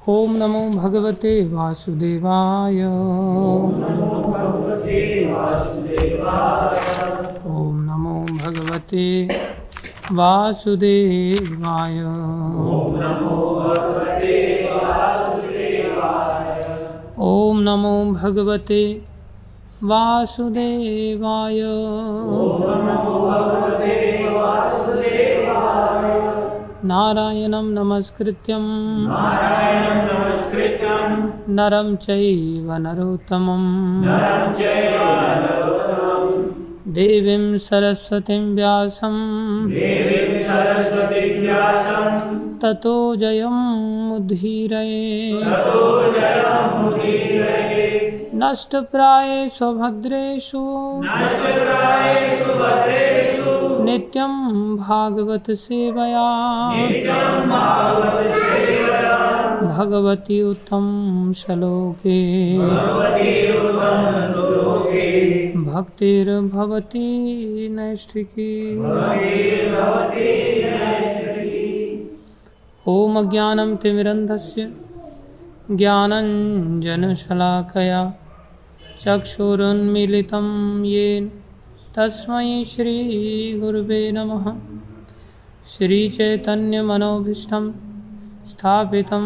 ओम नमो भगवते वासुदेवाय। ओम नमो भगवते वासुदेवाय। ओम नमो भगवते वासुदेवाय। नारायणं नमस्कृत्यं नरं चैव नरोत्तमं देवीं सरस्वतीं व्यासं ततो जयमुदीरये। नष्टप्रायेषु भद्रेषु नित्यं भागवत सेवया भगवती उत्तम श्लोके भक्तिर्भवती नैष्ठिकी। ओम अज्ञानं तिमिरन्धस्य ज्ञानञ्जनशलाकया चक्षुरुन्मीलितं येन तस्मै श्रीगुरुवे नमः। श्रीचैतन्यमनोभीष्टं स्थापितं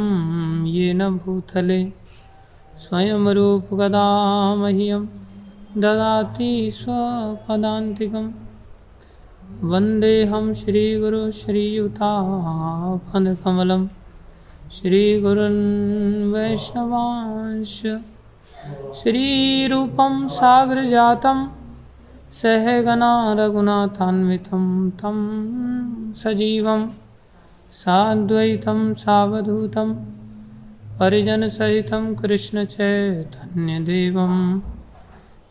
येन भूतले स्वयं रूपकदा मह्यं ददाति स्वपदान्तिकं। वन्देऽहं श्रीगुरुं श्रीयुतापदकमलं श्रीगुरुन् वैष्णवांश्च श्रीरूपं साग्रजातं सहगना रघुनाथान्वितं तं सजीवं साद्वैतं सावधूतं परिजनसहितं कृष्णचैतन्यदेवं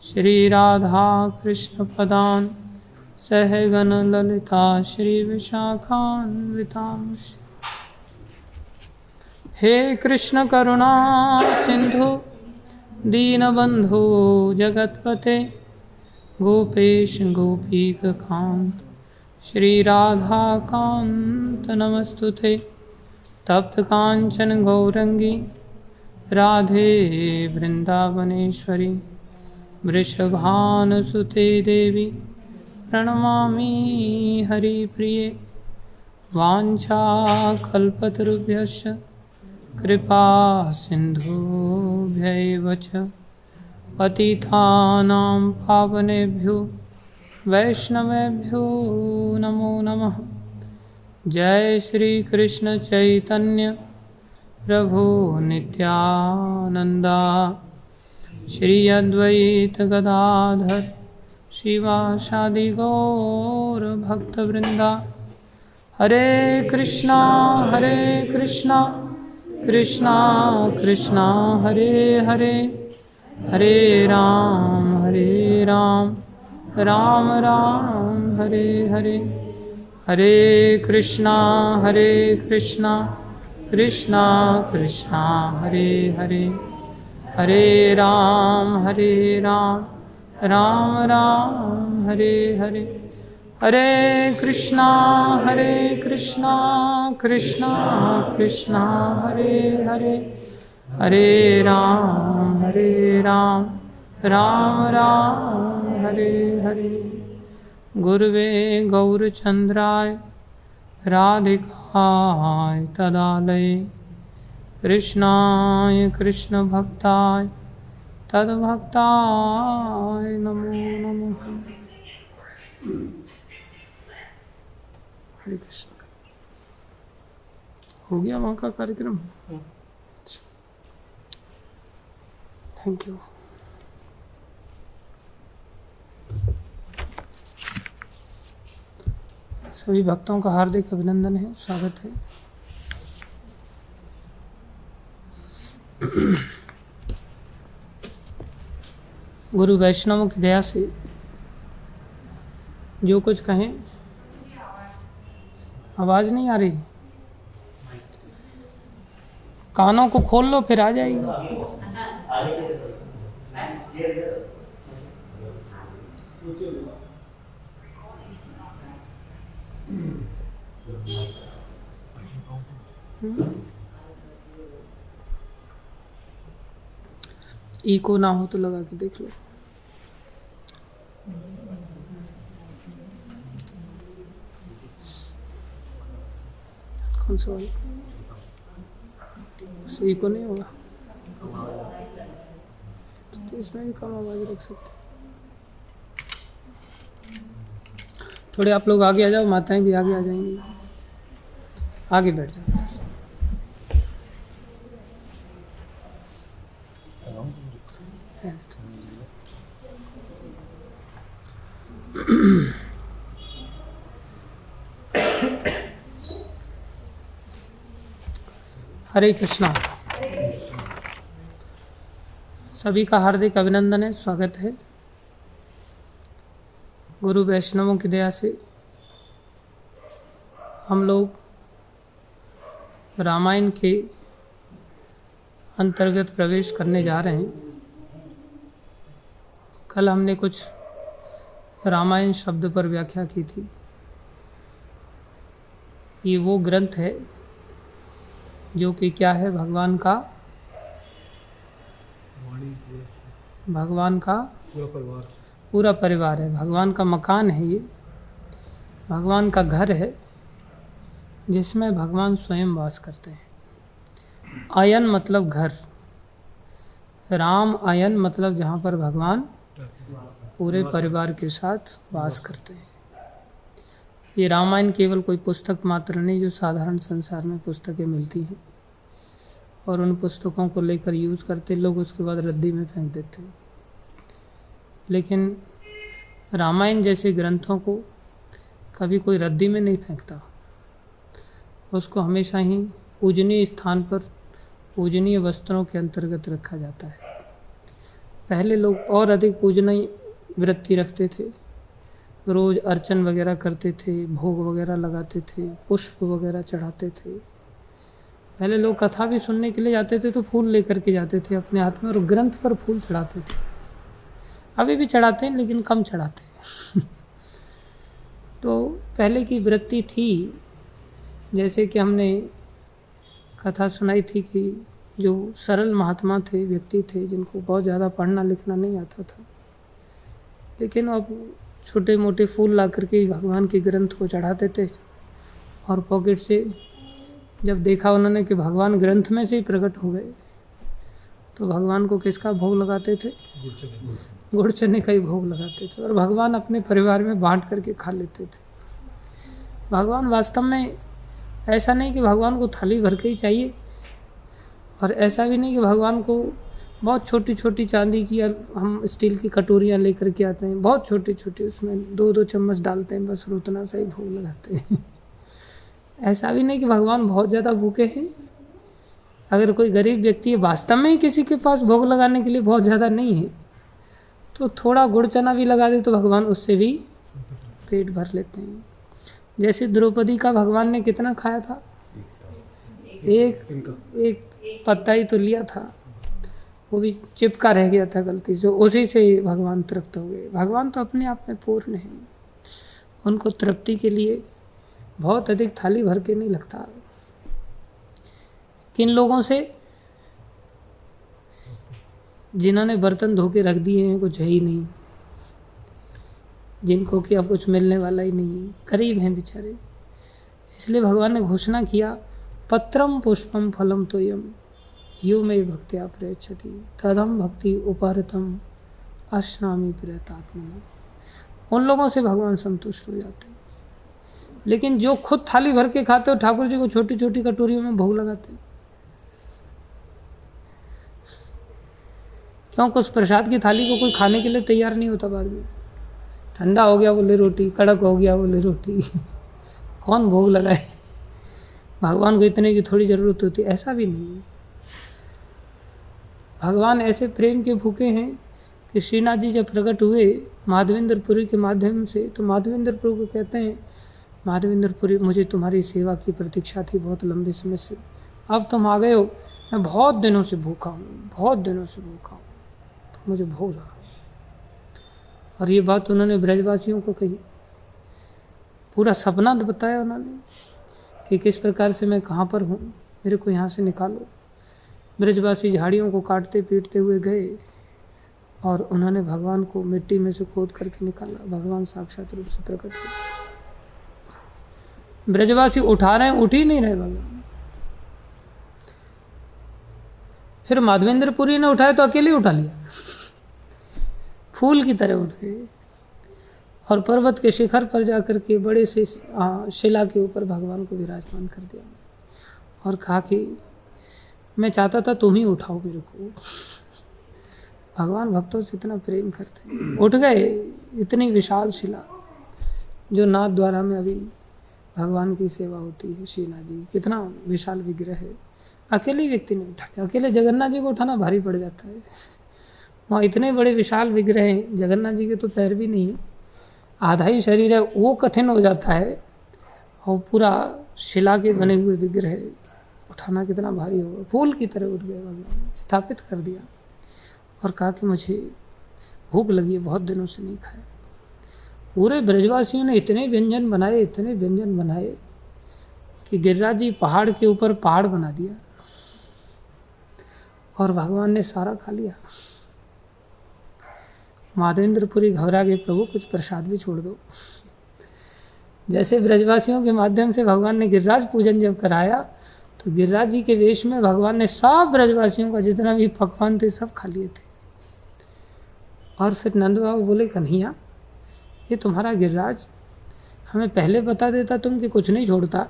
श्रीराधाकृष्णपदान् सहगण ललिता श्रीविशाखान्वितांश्च। हे कृष्ण करुणा सिंधु दीनबंधु जगतपते गोपेश गोपीकांत श्री राधा कांत नमस्तुते। तप्त कांचन गौरंगी राधे वृंदावनेश्वरी वृषभानुसुते देवी प्रणमामि हरिप्रिये। वाञ्छाकल्पतरुभ्यश्च कृपा सिन्धुभ्यैव च पतितानां पावनेभ्यो वैष्णवेभ्यो नमो नमः। जय श्री कृष्ण चैतन्य प्रभु नित्यानंदा श्री अद्वैत गदाधर शिवासादि गौर भक्तवृंदा। हरे कृष्णा कृष्णा कृष्णा हरे हरे हरे राम राम राम हरे हरे। हरे कृष्णा कृष्णा कृष्णा हरे हरे हरे राम राम राम हरे हरे। हरे कृष्णा कृष्णा कृष्णा हरे हरे हरे राम राम राम हरे हरे। गुरुवे गौरचंद्राय राधिकाय तदालये कृष्णाय कृष्ण भक्ताय तद्भक्ताय नमो नमः। हरे कृष्ण। हो गया वहाँ का कार्यक्रम? Thank you. सभी भक्तों का हार्दिक अभिनंदन है, स्वागत है। गुरु वैष्णवों की दया से जो कुछ कहें। आवाज़ नहीं आ रही? कानों को खोल लो फिर आ जाएगी। इको ना हो तो लगा के देख लो। कौन सा वाला? उससे इको नहीं होगा तो इसमें भी कम आवाज रख सकते। थोड़े आप लोग आगे आ जाओ, माताएं भी आगे आ जाएंगी, आगे बैठ जाओ। हरे कृष्णा। सभी का हार्दिक अभिनंदन है, स्वागत है। गुरु वैष्णवों की दया से हम लोग रामायण के अंतर्गत प्रवेश करने जा रहे हैं। कल हमने कुछ रामायण शब्द पर व्याख्या की थी। ये वो ग्रंथ है जो कि क्या है, भगवान का पूरा परिवार है, भगवान का मकान है, ये भगवान का घर है जिसमें भगवान स्वयं वास करते हैं। आयन मतलब घर, राम आयन मतलब जहाँ पर भगवान पूरे परिवार के साथ वास करते हैं। ये रामायण केवल कोई पुस्तक मात्र नहीं जो साधारण संसार में पुस्तकें मिलती हैं और उन पुस्तकों को लेकर यूज़ करते लोग, उसके बाद रद्दी में फेंक देते हैं। लेकिन रामायण जैसे ग्रंथों को कभी कोई रद्दी में नहीं फेंकता, उसको हमेशा ही पूजनीय स्थान पर पूजनीय वस्त्रों के अंतर्गत रखा जाता है। पहले लोग और अधिक पूजनीय वृत्ति रखते थे, रोज़ अर्चन वगैरह करते थे, भोग वगैरह लगाते थे, पुष्प वगैरह चढ़ाते थे। पहले लोग कथा भी सुनने के लिए जाते थे तो फूल लेकर के जाते थे अपने हाथ में और ग्रंथ पर फूल चढ़ाते थे। अभी भी चढ़ाते हैं लेकिन कम चढ़ाते हैं। तो पहले की वृत्ति थी, जैसे कि हमने कथा सुनाई थी कि जो सरल महात्मा थे, व्यक्ति थे जिनको बहुत ज़्यादा पढ़ना लिखना नहीं आता था, लेकिन अब छोटे मोटे फूल ला करके भगवान के ग्रंथ को चढ़ाते थे। और पॉकेट से जब देखा उन्होंने कि भगवान ग्रंथ में से ही प्रकट हो गए तो भगवान को किसका भोग लगाते थे? गुड़ चने का ही भोग लगाते थे और भगवान अपने परिवार में बांट करके खा लेते थे। भगवान वास्तव में ऐसा नहीं कि भगवान को थाली भर के ही चाहिए, और ऐसा भी नहीं कि भगवान को बहुत छोटी छोटी चांदी की या हम स्टील की कटोरियाँ लेकर के आते हैं, बहुत छोटी छोटी, उसमें 2-2 चम्मच डालते हैं, बस उतना सा ही भोग लगाते हैं। ऐसा भी नहीं कि भगवान बहुत ज़्यादा भूखे हैं। अगर कोई गरीब व्यक्ति है, वास्तव में ही किसी के पास भोग लगाने के लिए बहुत ज़्यादा नहीं है, तो थोड़ा गुड़ चना भी लगा दे तो भगवान उससे भी पेट भर लेते हैं। जैसे द्रौपदी का भगवान ने कितना खाया था? एक पत्ता ही तो लिया था, वो भी चिपका रह गया था गलती से, उसी से भगवान तृप्त हो गए। भगवान तो अपने आप में पूर्ण हैं, उनको तृप्ति के लिए बहुत अधिक थाली भर के नहीं लगता। किन लोगों से? जिन्होंने बर्तन धो के रख दिए हैं, कुछ है ही नहीं, जिनको कि अब कुछ मिलने वाला ही नहीं है, गरीब हैं बेचारे। इसलिए भगवान ने घोषणा किया, पत्रम पुष्पम फलम तोयम यो मे भक्त्या प्रयच्छति तदम भक्ति उपहृतम अश्नामि प्रियतात्मना। उन लोगों से भगवान संतुष्ट हो जाते हैं। लेकिन जो खुद थाली भर के खाते हो, ठाकुर जी को छोटी छोटी कटोरियों में भोग लगाते हैं, क्योंकि उस प्रसाद की थाली को कोई खाने के लिए तैयार नहीं होता। बाद में ठंडा हो गया बोले रोटी, कड़क हो गया बोले रोटी। कौन भोग लगाए? भगवान को इतने की थोड़ी ज़रूरत होती है, ऐसा भी नहीं है। भगवान ऐसे प्रेम के भूखे हैं कि श्रीनाथ जी जब प्रकट हुए माधवेंद्रपुरी के माध्यम से, तो माधवेंद्रपुरी को कहते हैं, माधवेंद्रपुरी मुझे तुम्हारी सेवा की प्रतीक्षा थी बहुत लंबे समय से, अब तुम आ गए हो, मैं बहुत दिनों से भूखा हूँ, बहुत दिनों से भूखा हूँ, तो मुझे भोग लगा। और ये बात उन्होंने ब्रजवासियों को कही, पूरा सपना बताया उन्होंने कि किस प्रकार से मैं कहाँ पर हूँ, मेरे को यहाँ से निकालो। ब्रजवासी झाड़ियों को काटते पीटते हुए गए, और उन्होंने भगवान को मिट्टी में से खोद करके निकाला, भगवान साक्षात रूप से प्रकट हुए। ब्रजवासी उठा रहे हैं, उठ ही नहीं रहे भगवान। फिर माधवेंद्रपुरी ने उठाया तो अकेले उठा लिया, फूल की तरह उठ गए और पर्वत के शिखर पर जाकर के बड़े से शिला के ऊपर भगवान को विराजमान कर दिया और कहा कि मैं चाहता था तुम ही उठाओ मेरे को। भगवान भक्तों से इतना प्रेम करते हैं। उठ गए, इतनी विशाल शिला जो नाथ द्वारा में अभी भगवान की सेवा होती है, श्रीनाथ जी कितना विशाल विग्रह है, अकेले व्यक्ति ने उठा लिया। अकेले जगन्नाथ जी को उठाना भारी पड़ जाता है, वहाँ इतने बड़े विशाल विग्रह हैं, जगन्नाथ जी के तो पैर भी नहीं, आधा ही शरीर है, वो कठिन हो जाता है और पूरा शिला के बने हुए विग्रह उठाना कितना भारी होगा। फूल की तरह उठ गए भगवान, स्थापित कर दिया और कहा कि मुझे भूख लगी है, बहुत दिनों से नहीं खाया। पूरे ब्रजवासियों ने इतने व्यंजन बनाए, इतने व्यंजन बनाए कि गिरिराज जी पहाड़ के ऊपर पहाड़ बना दिया और भगवान ने सारा खा लिया। माधवेंद्रपुरी घबरा गए, प्रभु कुछ प्रसाद भी छोड़ दो। जैसे ब्रजवासियों के माध्यम से भगवान ने गिरिराज पूजन जब कराया तो गिरिराज जी के वेश में भगवान ने सब ब्रजवासियों का जितना भी पकवान थे सब खा लिए थे। और फिर नंद बाबा बोले, कन्हैया ये तुम्हारा गिरिराज हमें पहले बता देता तुम कि कुछ नहीं छोड़ता,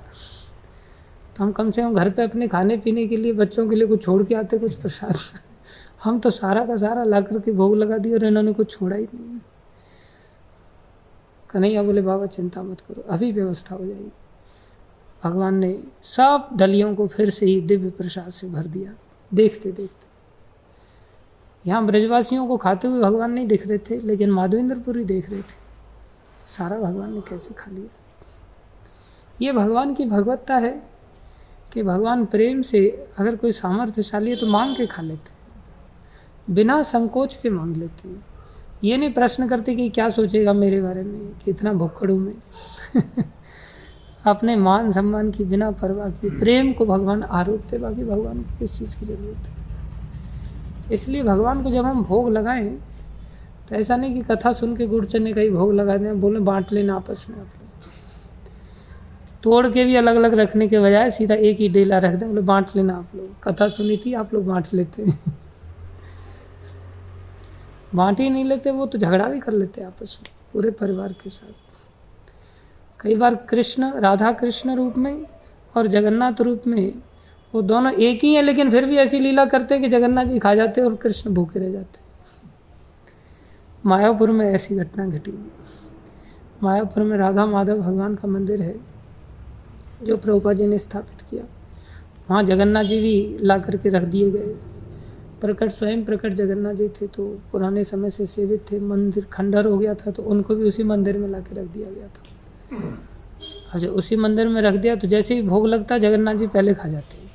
तो हम कम से कम घर पे अपने खाने पीने के लिए बच्चों के लिए कुछ छोड़ के आते, कुछ प्रसाद। हम तो सारा का सारा ला करके भोग लगा दिया और इन्होंने कुछ छोड़ा ही नहीं। कन्हैया बोले, बाबा चिंता मत करो, अभी व्यवस्था हो जाएगी। भगवान ने सब डलियों को फिर से ही दिव्य प्रसाद से भर दिया। देखते देखते यहाँ ब्रजवासियों को खाते हुए भगवान नहीं दिख रहे थे, लेकिन माधवेंद्रपुरी देख रहे थे, सारा भगवान ने कैसे खा लिया। ये भगवान की भगवत्ता है कि भगवान प्रेम से अगर कोई सामर्थ्यशाली है तो मांग के खा लेते, बिना संकोच के मांग लेते हैं। ये नहीं प्रश्न करते कि क्या सोचेगा मेरे बारे में कि इतना भुक्खड़ हूँ मैं। अपने मान सम्मान की बिना परवाह की प्रेम को भगवान आरोपते, बाकी भगवान को किस चीज़ की जरूरत है। इसलिए भगवान को जब हम भोग लगाएं तो ऐसा नहीं कि कथा सुन के गुड़ चने का ही भोग लगा दें, बोले बांट लेना आपस में। आप लोग तोड़ के भी अलग अलग रखने के बजाय सीधा एक ही डेला रख दें, बोले बांट लेना। आप लोग कथा सुनी थी, आप लोग बांट लेते हैं। बांट ही नहीं लेते, वो तो झगड़ा भी कर लेते आपस में पूरे परिवार के साथ। कई बार कृष्ण, राधा कृष्ण रूप में और जगन्नाथ रूप में वो दोनों एक ही हैं, लेकिन फिर भी ऐसी लीला करते हैं कि जगन्नाथ जी खा जाते हैं और कृष्ण भूखे रह जाते हैं। मायापुर में ऐसी घटना घटी। मायापुर में राधा माधव भगवान का मंदिर है जो प्रभुपाद जी ने स्थापित किया। वहाँ जगन्नाथ जी भी ला करके रख दिए गए। प्रकट स्वयं प्रकट जगन्नाथ जी थे, तो पुराने समय से सेवित थे। मंदिर खंडर हो गया था तो उनको भी उसी मंदिर में ला के रख दिया गया था। और जब उसी मंदिर में रख दिया तो जैसे ही भोग लगता जगन्नाथ जी पहले खा जाते।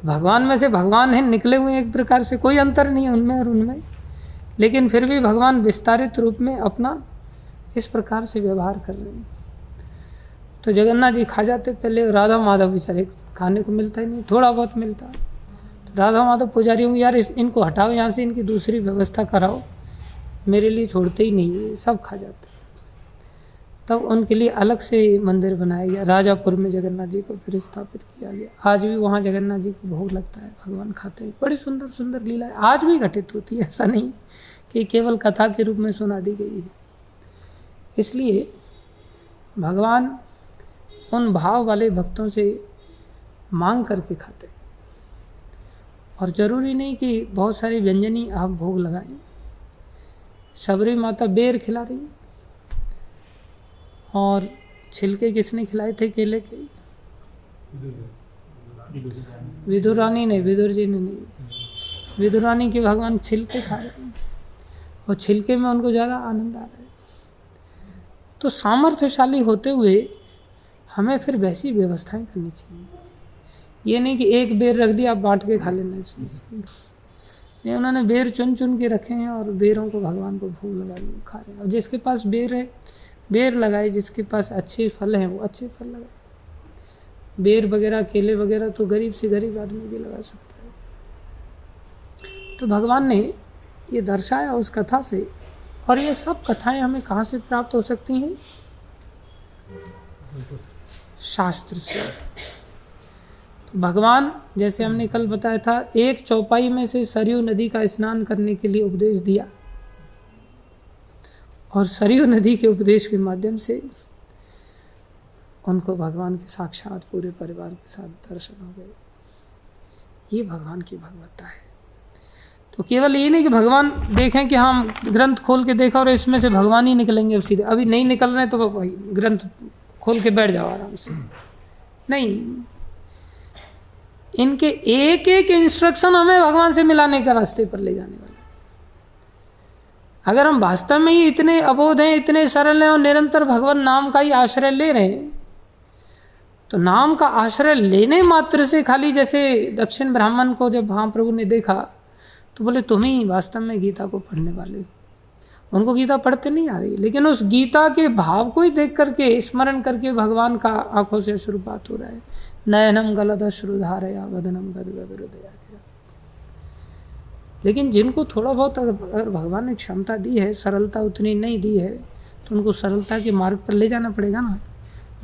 भगवान में से भगवान है, निकले हुए एक प्रकार से, कोई अंतर नहीं है उनमें और उनमें, लेकिन फिर भी भगवान विस्तारित रूप में अपना इस प्रकार से व्यवहार कर रहे हैं। तो जगन्नाथ जी खा जाते पहले, राधा माधव बेचारे खाने को मिलता ही नहीं, थोड़ा बहुत मिलता। तो राधा माधव पुजारी होंगे, यार इनको हटाओ यहाँ से, इनकी दूसरी व्यवस्था कराओ, मेरे लिए छोड़ते ही नहीं है, सब खा जाते। तब उनके लिए अलग से मंदिर बनाया गया, राजापुर में जगन्नाथ जी को फिर स्थापित किया गया। आज भी वहाँ जगन्नाथ जी को भोग लगता है, भगवान खाते हैं। बड़ी सुंदर सुंदर लीलाएं आज भी घटित होती है, ऐसा नहीं कि केवल कथा के रूप में सुना दी गई है। इसलिए भगवान उन भाव वाले भक्तों से मांग करके खाते हैं। और जरूरी नहीं कि बहुत सारी व्यंजनी आप भोग लगाएं। शबरी माता बेर खिला रही और छिलके किसने खिलाए थे केले के? विदुर रानी ने, विदुर जी ने नहीं। विदुर रानी के भगवान छिलके खा रहे हैं और छिलके में उनको ज़्यादा आनंद आ रहा है। तो सामर्थ्यशाली होते हुए हमें फिर वैसी व्यवस्थाएं करनी चाहिए। ये नहीं कि एक बेर रख दिया आप बांट के खा लेना नहीं, उन्होंने बेर चुन चुन के रखे हैं और बेरों को भगवान को भोग लगा खा रहे हैं। और जिसके पास बेर है बेर लगाए, जिसके पास अच्छे फल हैं वो अच्छे फल लगाए। बेर वगैरह केले वगैरह तो गरीब से गरीब आदमी भी लगा सकता है। तो भगवान ने ये दर्शाया उस कथा से। और ये सब कथाएं हमें कहाँ से प्राप्त हो सकती हैं? शास्त्र से। तो भगवान, जैसे हमने कल बताया था, एक चौपाई में से सरयू नदी का स्नान करने के लिए उपदेश दिया, और सरयू नदी के उपदेश के माध्यम से उनको भगवान के साक्षात पूरे परिवार के साथ दर्शन हो गए। ये भगवान की भगवत्ता है। तो केवल ये नहीं कि भगवान देखें कि हम ग्रंथ खोल के देखा और इसमें से भगवान ही निकलेंगे अब सीधे, अभी नहीं निकल रहे तो भाई ग्रंथ खोल के बैठ जाओ आराम से। नहीं, इनके एक एक इंस्ट्रक्शन हमें भगवान से मिलाने का रास्ते पर ले जाने वाला है। अगर हम वास्तव में ही इतने अबोध हैं, इतने सरल हैं और निरंतर भगवान नाम का ही आश्रय ले रहे हैं, तो नाम का आश्रय लेने मात्र से खाली, जैसे दक्षिण ब्राह्मण को जब महाप्रभु ने देखा तो बोले तुम ही वास्तव में गीता को पढ़ने वाले हो। उनको गीता पढ़ते नहीं आ रही, लेकिन उस गीता के भाव को ही देख करके, स्मरण करके भगवान का आंखों से अश्रुपात हो रहा है। नयनम गलदश्रुधारया वदनम गदगद हृदया। लेकिन जिनको थोड़ा बहुत अगर भगवान ने क्षमता दी है, सरलता उतनी नहीं दी है, तो उनको सरलता के मार्ग पर ले जाना पड़ेगा ना।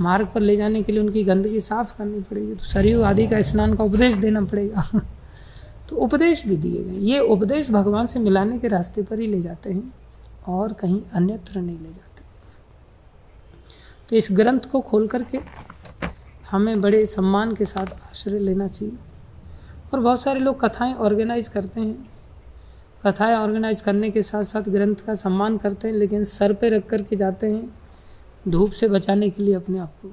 मार्ग पर ले जाने के लिए उनकी गंदगी साफ करनी पड़ेगी, तो सरयू आदि का स्नान का उपदेश देना पड़ेगा। तो उपदेश भी दिए गए। ये उपदेश भगवान से मिलाने के रास्ते पर ही ले जाते हैं और कहीं अन्यत्र नहीं ले जाते। तो इस ग्रंथ को खोल करके हमें बड़े सम्मान के साथ आश्रय लेना चाहिए। और बहुत सारे लोग कथाएं ऑर्गेनाइज करते हैं, कथाएं ऑर्गेनाइज करने के साथ साथ ग्रंथ का सम्मान करते हैं, लेकिन सर पे रख कर के जाते हैं धूप से बचाने के लिए अपने आप को।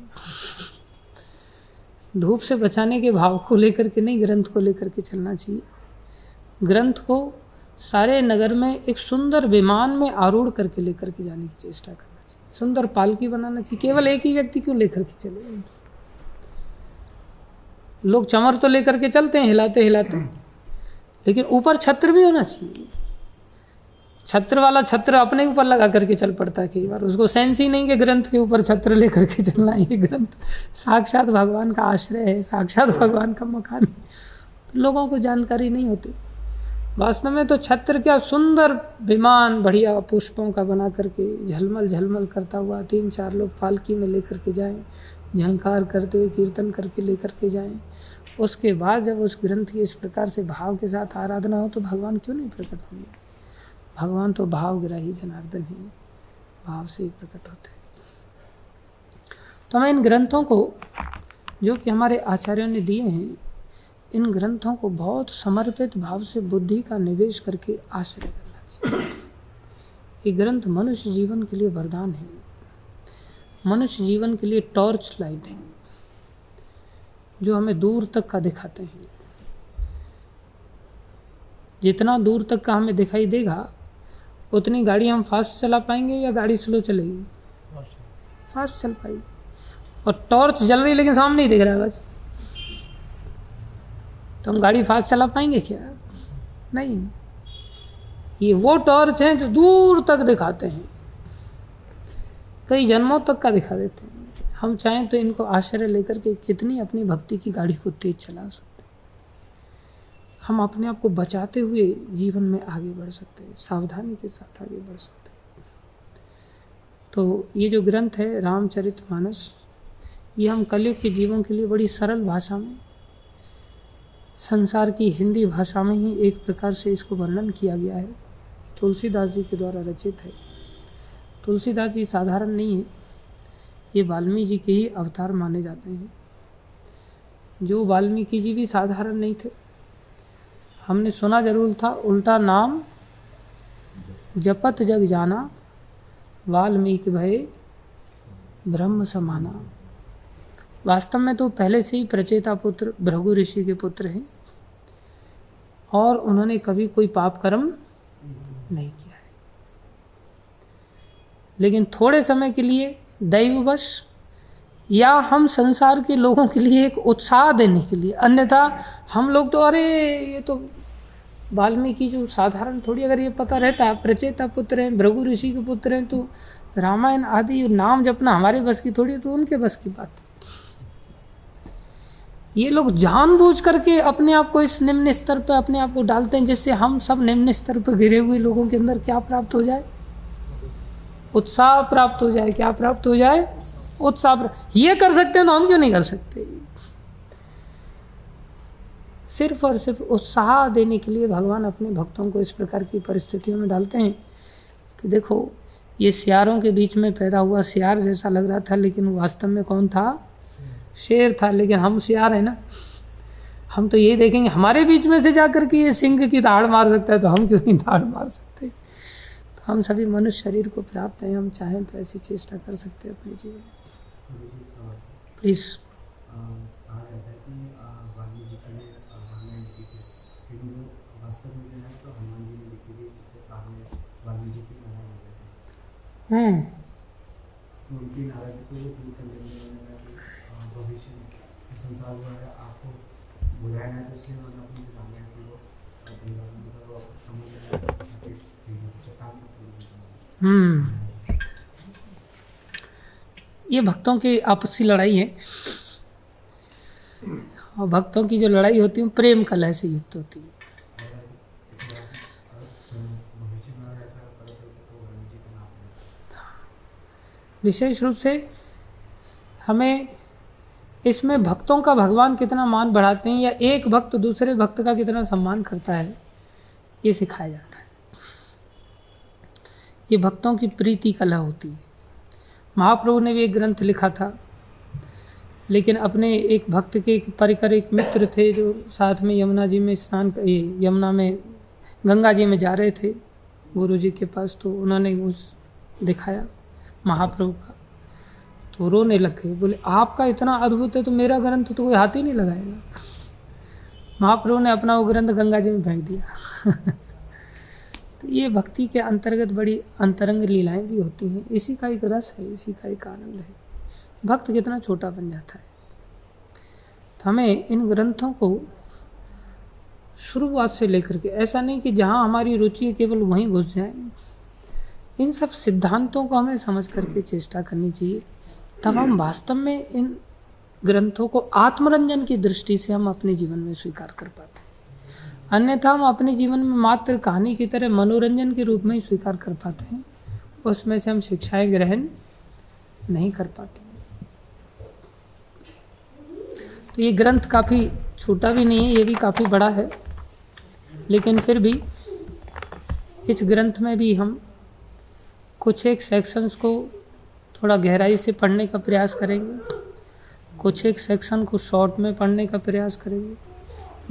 धूप से बचाने के भाव को लेकर के नहीं, ग्रंथ को लेकर के चलना चाहिए। ग्रंथ को सारे नगर में एक सुंदर विमान में आरूढ़ करके लेकर के जाने की चेष्टा करना चाहिए, सुंदर पालकी बनाना चाहिए। केवल एक ही व्यक्ति क्यों लेकर के चले? लोग चमर तो लेकर के चलते हैं हिलाते हिलाते, लेकिन ऊपर छत्र भी होना चाहिए। छत्र वाला छत्र अपने ऊपर लगा करके चल पड़ता है कई बार, उसको सेंस ही नहीं कि ग्रंथ के ऊपर छत्र लेकर के चलना है। ये ग्रंथ साक्षात भगवान का आश्रय है, साक्षात भगवान का मकान है। तो लोगों को जानकारी नहीं होती। वास्तव में तो छत्र क्या सुंदर विमान बढ़िया पुष्पों का बना करके झलमल झलमल करता हुआ 3-4 लोग पालकी में लेकर के जाएं, झंकार करते हुए कीर्तन करके लेकर के जाएं। उसके बाद जब उस ग्रंथ की इस प्रकार से भाव के साथ आराधना हो तो भगवान क्यों नहीं प्रकट होंगे? भगवान तो भावग्राही जनार्दन है, भाव से ही प्रकट होते हैं। तो हमें इन ग्रंथों को जो कि हमारे आचार्यों ने दिए हैं, इन ग्रंथों को बहुत समर्पित भाव से बुद्धि का निवेश करके आश्रय करना चाहिए। ये ग्रंथ मनुष्य जीवन के लिए वरदान है, मनुष्य जीवन के लिए टॉर्च लाइट है, जो हमें दूर तक का दिखाते हैं। जितना दूर तक का हमें दिखाई देगा उतनी गाड़ी हम फास्ट चला पाएंगे या गाड़ी स्लो चलेगी? फास्ट चल पाएगी। और टॉर्च जल रही लेकिन सामने नहीं दिख रहा है बस, तो हम गाड़ी फास्ट चला पाएंगे क्या? नहीं। ये वो टॉर्च हैं जो दूर तक दिखाते हैं, कई जन्मों तक का दिखा देते हैं। हम चाहें तो इनको आश्रय लेकर के कितनी अपनी भक्ति की गाड़ी को तेज चला सकते हैं। हम अपने आप को बचाते हुए जीवन में आगे बढ़ सकते हैं, सावधानी के साथ आगे बढ़ सकते हैं। तो ये जो ग्रंथ है रामचरितमानस, ये हम कलयुग के जीवों के लिए बड़ी सरल भाषा में, संसार की हिंदी भाषा में ही एक प्रकार से इसको वर्णन किया गया है। तुलसीदास जी के द्वारा रचित है। तुलसीदास जी साधारण नहीं है, ये वाल्मीकि जी के ही अवतार माने जाते हैं। जो वाल्मीकि जी भी साधारण नहीं थे। हमने सुना जरूर था, उल्टा नाम जपत जग जाना, वाल्मीकि भय ब्रह्म समाना। वास्तव में तो पहले से ही प्रचेता पुत्र भृगु ऋषि के पुत्र हैं और उन्होंने कभी कोई पाप कर्म नहीं किया है, लेकिन थोड़े समय के लिए दैववश या हम संसार के लोगों के लिए एक उत्साह देने के लिए, अन्यथा हम लोग तो अरे ये तो वाल्मीकि जो साधारण थोड़ी, अगर ये पता रहता प्रचेता पुत्र हैं, भृगु ऋषि के पुत्र हैं, तो रामायण आदि नाम जपना हमारे बस की थोड़ी, तो उनके बस की बात है। ये लोग जानबूझ करके अपने आप को इस निम्न स्तर पर अपने आप को डालते हैं, जिससे हम सब निम्न स्तर पर गिरे हुए लोगों के अंदर क्या प्राप्त हो जाए? उत्साह प्राप्त हो जाए। क्या प्राप्त हो जाए? उत्साह। ये कर सकते हैं तो हम क्यों नहीं कर सकते? सिर्फ और सिर्फ उत्साह देने के लिए भगवान अपने भक्तों को इस प्रकार की परिस्थितियों में डालते हैं कि देखो, ये सियारों के बीच में पैदा हुआ सियार जैसा लग रहा था, लेकिन वास्तव में कौन था? शेर था। लेकिन हम सियार है ना, हम तो यही देखेंगे हमारे बीच में से जाकर के ये सिंह की दाढ़ मार सकता है, तो हम क्यों नहीं दाढ़ मार सकते? तो हम सभी मनुष्य शरीर को प्राप्त हैं, हम चाहें तो ऐसी चेष्टा कर सकते हैं अपने जीवन में। प्लीज। उनकी नाराजगी को दूर करने में भविष्य में संसार जो है आपको बुलाया नहीं, तो इसलिए मैंने अपनी भावनाएं की वो ये भक्तों की आपसी लड़ाई है, और भक्तों की जो लड़ाई होती है प्रेम कलह से युक्त होती है। विशेष रूप से हमें इसमें भक्तों का भगवान कितना मान बढ़ाते हैं, या एक भक्त दूसरे भक्त का कितना सम्मान करता है, ये सिखाया जाता है। ये भक्तों की प्रीति कला होती है। महाप्रभु ने भी एक ग्रंथ लिखा था, लेकिन अपने एक भक्त के परिकर एक मित्र थे जो साथ में यमुना जी में यमुना में गंगा जी में जा रहे थे गुरु जी के पास, तो उन्होंने उस दिखाया महाप्रभु का, तो रोने लग गए। बोले आपका इतना अद्भुत है तो मेरा ग्रंथ तो कोई हाथ ही नहीं लगाएगा। महाप्रभु ने अपना वो ग्रंथ गंगा जी में फेंक दिया। तो ये भक्ति के अंतर्गत बड़ी अंतरंग लीलाएं भी होती हैं। इसी का एक रस है, इसी का एक आनंद है, भक्त कितना छोटा बन जाता है। तो हमें इन ग्रंथों को शुरुआत से लेकर के, ऐसा नहीं कि जहाँ हमारी रुचि है केवल वहीं घुस जाएं, इन सब सिद्धांतों को हमें समझ करके चेष्टा करनी चाहिए। तब हम वास्तव में इन ग्रंथों को आत्मरंजन की दृष्टि से हम अपने जीवन में स्वीकार कर पाते हैं। अन्यथा हम अपने जीवन में मात्र कहानी की तरह मनोरंजन के रूप में ही स्वीकार कर पाते हैं, उसमें से हम शिक्षाएं ग्रहण नहीं कर पाते। तो ये ग्रंथ काफ़ी छोटा भी नहीं है, ये भी काफ़ी बड़ा है, लेकिन फिर भी इस ग्रंथ में भी हम कुछ एक सेक्शंस को थोड़ा गहराई से पढ़ने का प्रयास करेंगे, कुछ एक सेक्शन को शॉर्ट में पढ़ने का प्रयास करेंगे।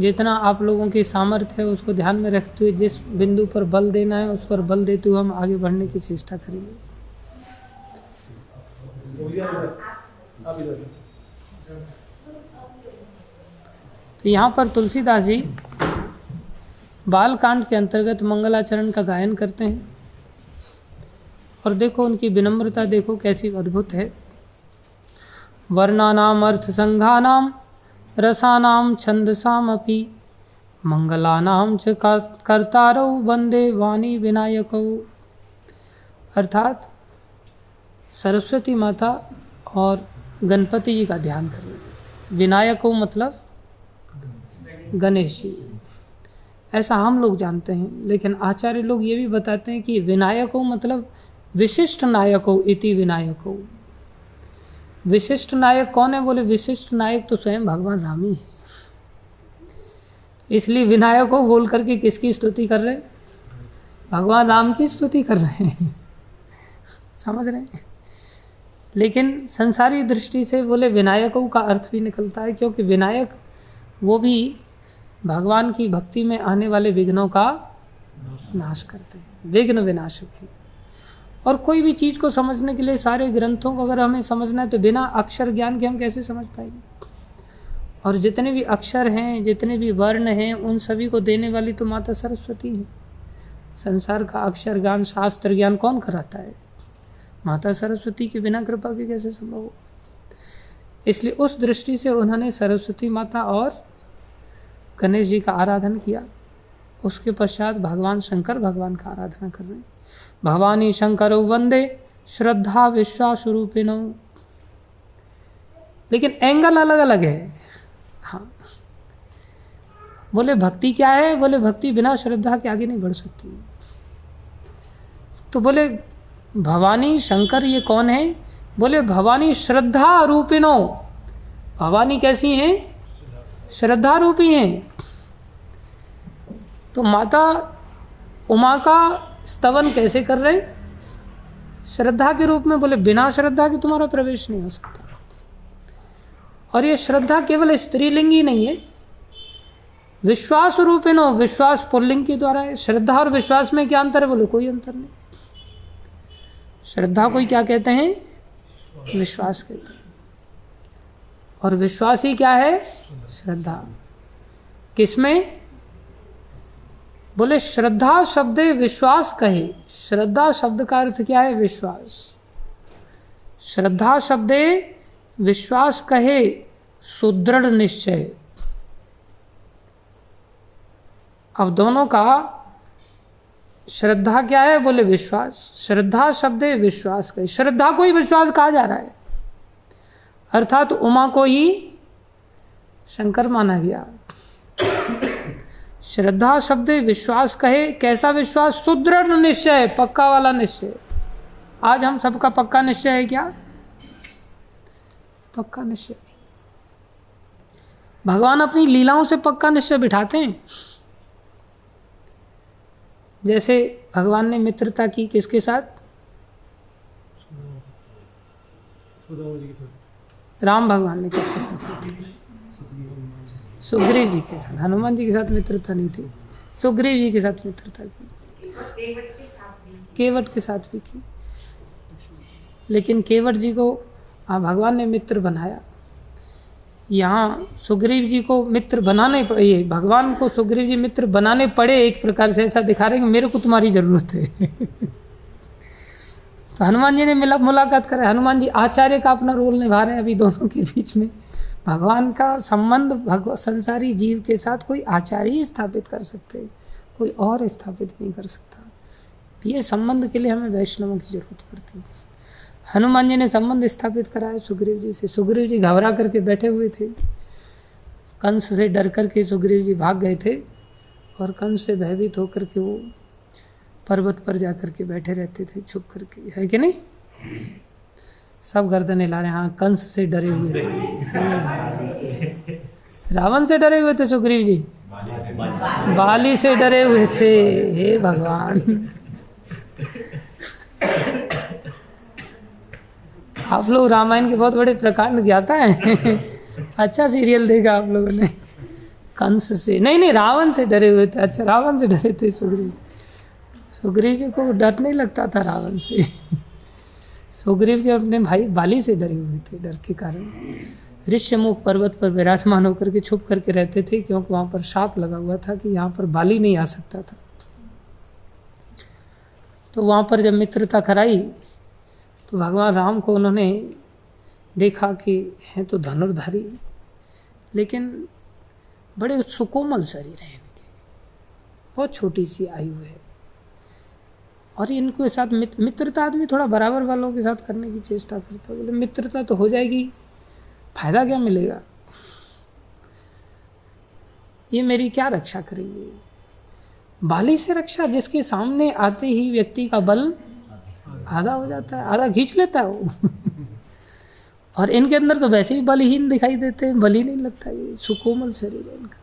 जितना आप लोगों की सामर्थ्य है उसको ध्यान में रखते हुए, जिस बिंदु पर बल देना है उस पर बल देते हुए हम आगे बढ़ने की चेष्टा करेंगे। तो यहाँ पर तुलसीदास जी बालकांड के अंतर्गत मंगलाचरण का गायन करते हैं, और देखो उनकी विनम्रता देखो कैसी अद्भुत है। वर्णानाम अर्थ संघानाम रसानाम छंदसामपि मंगलानाम च कर्तारौ वंदे वाणी विनायकौ। अर्थात सरस्वती माता और गणपति जी का ध्यान करें। विनायकौ मतलब गणेश जी, ऐसा हम लोग जानते हैं, लेकिन आचार्य लोग ये भी बताते हैं कि विनायको मतलब विशिष्ट नायको इति विनायको। विशिष्ट नायक कौन है? बोले विशिष्ट नायक तो स्वयं भगवान राम ही है। इसलिए विनायको बोल करके किसकी स्तुति कर रहे हैं? भगवान राम की स्तुति कर रहे हैं। समझ रहे हैं? लेकिन संसारी दृष्टि से बोले विनायकों का अर्थ भी निकलता है, क्योंकि विनायक वो भी भगवान की भक्ति में आने वाले विघ्नों का नाश करते हैं, विघ्न विनाशक है। और कोई भी चीज़ को समझने के लिए सारे ग्रंथों को अगर हमें समझना है तो बिना अक्षर ज्ञान के हम कैसे समझ पाएंगे? और जितने भी अक्षर हैं, जितने भी वर्ण हैं, उन सभी को देने वाली तो माता सरस्वती है। संसार का अक्षर ज्ञान, शास्त्र ज्ञान कौन कराता है? माता सरस्वती के बिना कृपा के कैसे संभव हो? इसलिए उस दृष्टि से उन्होंने सरस्वती माता और गणेश जी का आराधन किया। उसके पश्चात भगवान शंकर भगवान का आराधना कर रहे हैं। भवानी शंकरो वंदे श्रद्धा विश्वास रूपिणो। लेकिन एंगल अलग अलग है। हाँ, बोले भक्ति क्या है? बोले भक्ति बिना श्रद्धा के आगे नहीं बढ़ सकती। तो बोले भवानी शंकर ये कौन है? बोले भवानी श्रद्धा रूपिणो। भवानी कैसी हैं? श्रद्धा रूपी हैं। तो माता उमा का स्तवन कैसे कर रहे? श्रद्धा के रूप में। बोले बिना श्रद्धा के तुम्हारा प्रवेश नहीं हो सकता। और ये श्रद्धा केवल स्त्रीलिंगी नहीं है, विश्वास रूपिणो। विश्वास पुल्लिंग के द्वारा है। श्रद्धा और विश्वास में क्या अंतर है? बोले कोई अंतर नहीं। श्रद्धा को ही क्या कहते हैं? विश्वास कहते हैं। और विश्वास ही क्या है? श्रद्धा। किसमें? बोले श्रद्धा शब्दे विश्वास कहे। श्रद्धा शब्द का अर्थ क्या है? विश्वास। श्रद्धा शब्दे विश्वास कहे सुदृढ़ निश्चय। अब दोनों का श्रद्धा क्या है? बोले विश्वास। श्रद्धा शब्दे विश्वास कहे। श्रद्धा को ही विश्वास कहा जा रहा है, अर्थात उमा को ही शंकर माना गया। श्रद्धा शब्दे विश्वास कहे। कैसा विश्वास? सुदृढ़ निश्चय, पक्का वाला निश्चय। आज हम सबका पक्का निश्चय है क्या? पक्का निश्चय। भगवान अपनी लीलाओं से पक्का निश्चय बिठाते हैं। जैसे भगवान ने मित्रता की किसके साथ? राम भगवान ने किसके साथ? सुग्रीव जी के साथ। हनुमान जी के साथ मित्रता नहीं थी, सुग्रीव जी के साथ मित्रता की। केवट के साथ भी की। लेकिन केवट जी को भगवान ने मित्र बनाया। यहाँ सुग्रीव जी को मित्र बनाने पड़े, भगवान को सुग्रीव जी मित्र बनाने पड़े। एक प्रकार से ऐसा दिखा रहे कि मेरे को तुम्हारी जरूरत है। तो हनुमान जी ने मुलाकात करा। हनुमान जी आचार्य का अपना रोल निभा रहे हैं अभी दोनों के बीच में। भगवान का संबंध संसारी जीव के साथ कोई आचार्य ही स्थापित कर सकते, कोई और स्थापित नहीं कर सकता। ये संबंध के लिए हमें वैष्णवों की जरूरत पड़ती है। हनुमान जी ने संबंध स्थापित कराया सुग्रीव जी से। सुग्रीव जी घबरा करके बैठे हुए थे। कंस से डर करके सुग्रीव जी भाग गए थे और कंस से भयभीत होकर के वो पर्वत पर जा करके बैठे रहते थे छुप करके, है कि नहीं? सब गर्दन हिला रहे हैं। हाँ, कंस से डरे हुए थे। रावण से डरे हुए थे सुग्रीव जी, बाली से डरे हुए थे। हे भगवान, आप लोग रामायण के बहुत बड़े प्रकांड ज्ञाता है। अच्छा सीरियल देखा आप लोगों ने। कंस से नहीं, रावण से डरे हुए थे। अच्छा, रावण से डरे थे सुग्रीव जी। सुग्रीव जी को डर नहीं लगता था रावण से। सुग्रीव जी अपने भाई बाली से डरे हुए थे। डर के कारण ऋष्यमुख पर्वत पर विराजमान होकर के छुप करके रहते थे, क्योंकि वहाँ पर शाप लगा हुआ था कि यहाँ पर बाली नहीं आ सकता था। तो वहाँ पर जब मित्रता कराई तो भगवान राम को उन्होंने देखा कि हैं तो धनुर्धारी, लेकिन बड़े सुकोमल शरीर हैं इनके, बहुत छोटी सी आयु है। और इनके साथ मित्रता आदमी थोड़ा बराबर वालों के साथ करने की चेष्टा करता है। बोले मित्रता तो हो जाएगी, फायदा क्या मिलेगा? ये मेरी क्या रक्षा करेंगे? बाली से रक्षा, जिसके सामने आते ही व्यक्ति का बल आधा हो जाता है, आधा खींच लेता है वो। और इनके अंदर तो वैसे ही बलहीन दिखाई देते हैं, बल ही नहीं लगता। ये सुकोमल शरीर है इनका,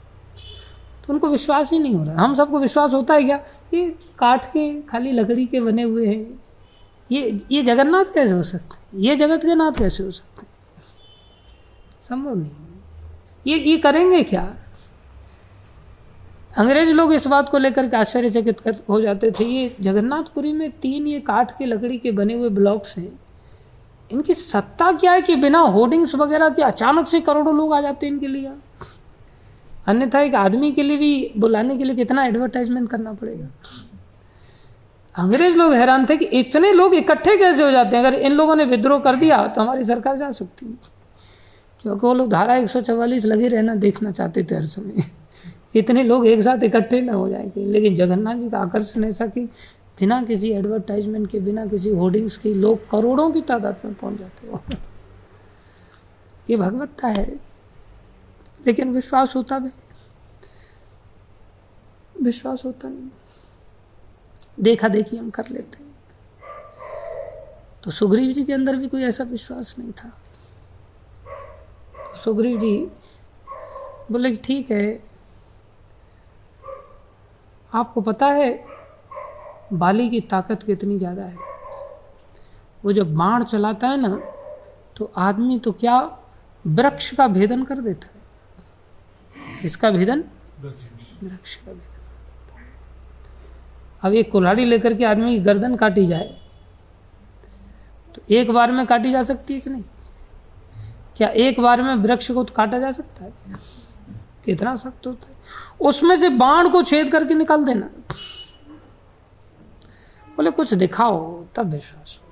तो उनको विश्वास ही नहीं हो रहा। हम सबको विश्वास होता है क्या? ये काठ के, खाली लकड़ी के बने हुए हैं, ये जगन्नाथ कैसे हो सकते हैं? ये जगत के नाथ कैसे हो सकते हैं? संभव नहीं। ये करेंगे क्या? अंग्रेज लोग इस बात को लेकर के आश्चर्यचकित हो जाते थे। ये जगन्नाथपुरी में 3 ये काठ के लकड़ी के बने हुए ब्लॉक्स हैं, इनकी सत्ता क्या है कि बिना होर्डिंग्स वगैरह के अचानक से करोड़ों लोग आ जाते हैं इनके लिए? अन्यथा एक आदमी के लिए भी बुलाने के लिए कितना एडवर्टाइजमेंट करना पड़ेगा। अंग्रेज लोग हैरान थे कि इतने लोग इकट्ठे कैसे हो जाते हैं। अगर इन लोगों ने विद्रोह कर दिया तो हमारी सरकार जा सकती है, क्योंकि वो लोग धारा 144 लगे रहना देखना चाहते थे हर समय, इतने लोग एक साथ इकट्ठे ना हो जाएंगे। लेकिन जगन्नाथ जी का आकर्षण ऐसा कि बिना किसी एडवर्टाइजमेंट के, बिना किसी होर्डिंग्स के लोग करोड़ों की तादाद में पहुंच जाते हो। ये भगवत्ता है। लेकिन विश्वास होता भी, विश्वास होता नहीं, देखा देखी हम कर लेते हैं। तो सुग्रीव जी के अंदर भी कोई ऐसा विश्वास नहीं था। तो सुग्रीव जी बोले कि ठीक है, आपको पता है बाली की ताकत कितनी ज़्यादा है। वो जब बाण चलाता है ना तो आदमी तो क्या वृक्ष का भेदन कर देता है। किसका भेदन? वृक्ष का भेदन। अब एक कुल्हाड़ी लेकर के आदमी की गर्दन काटी जाए तो एक बार में काटी जा सकती है कि नहीं? क्या एक बार में वृक्ष को तो काटा जा सकता है? कितना सख्त होता है। उसमें से बाण को छेद करके निकाल देना। बोले कुछ दिखाओ तब विश्वास हो।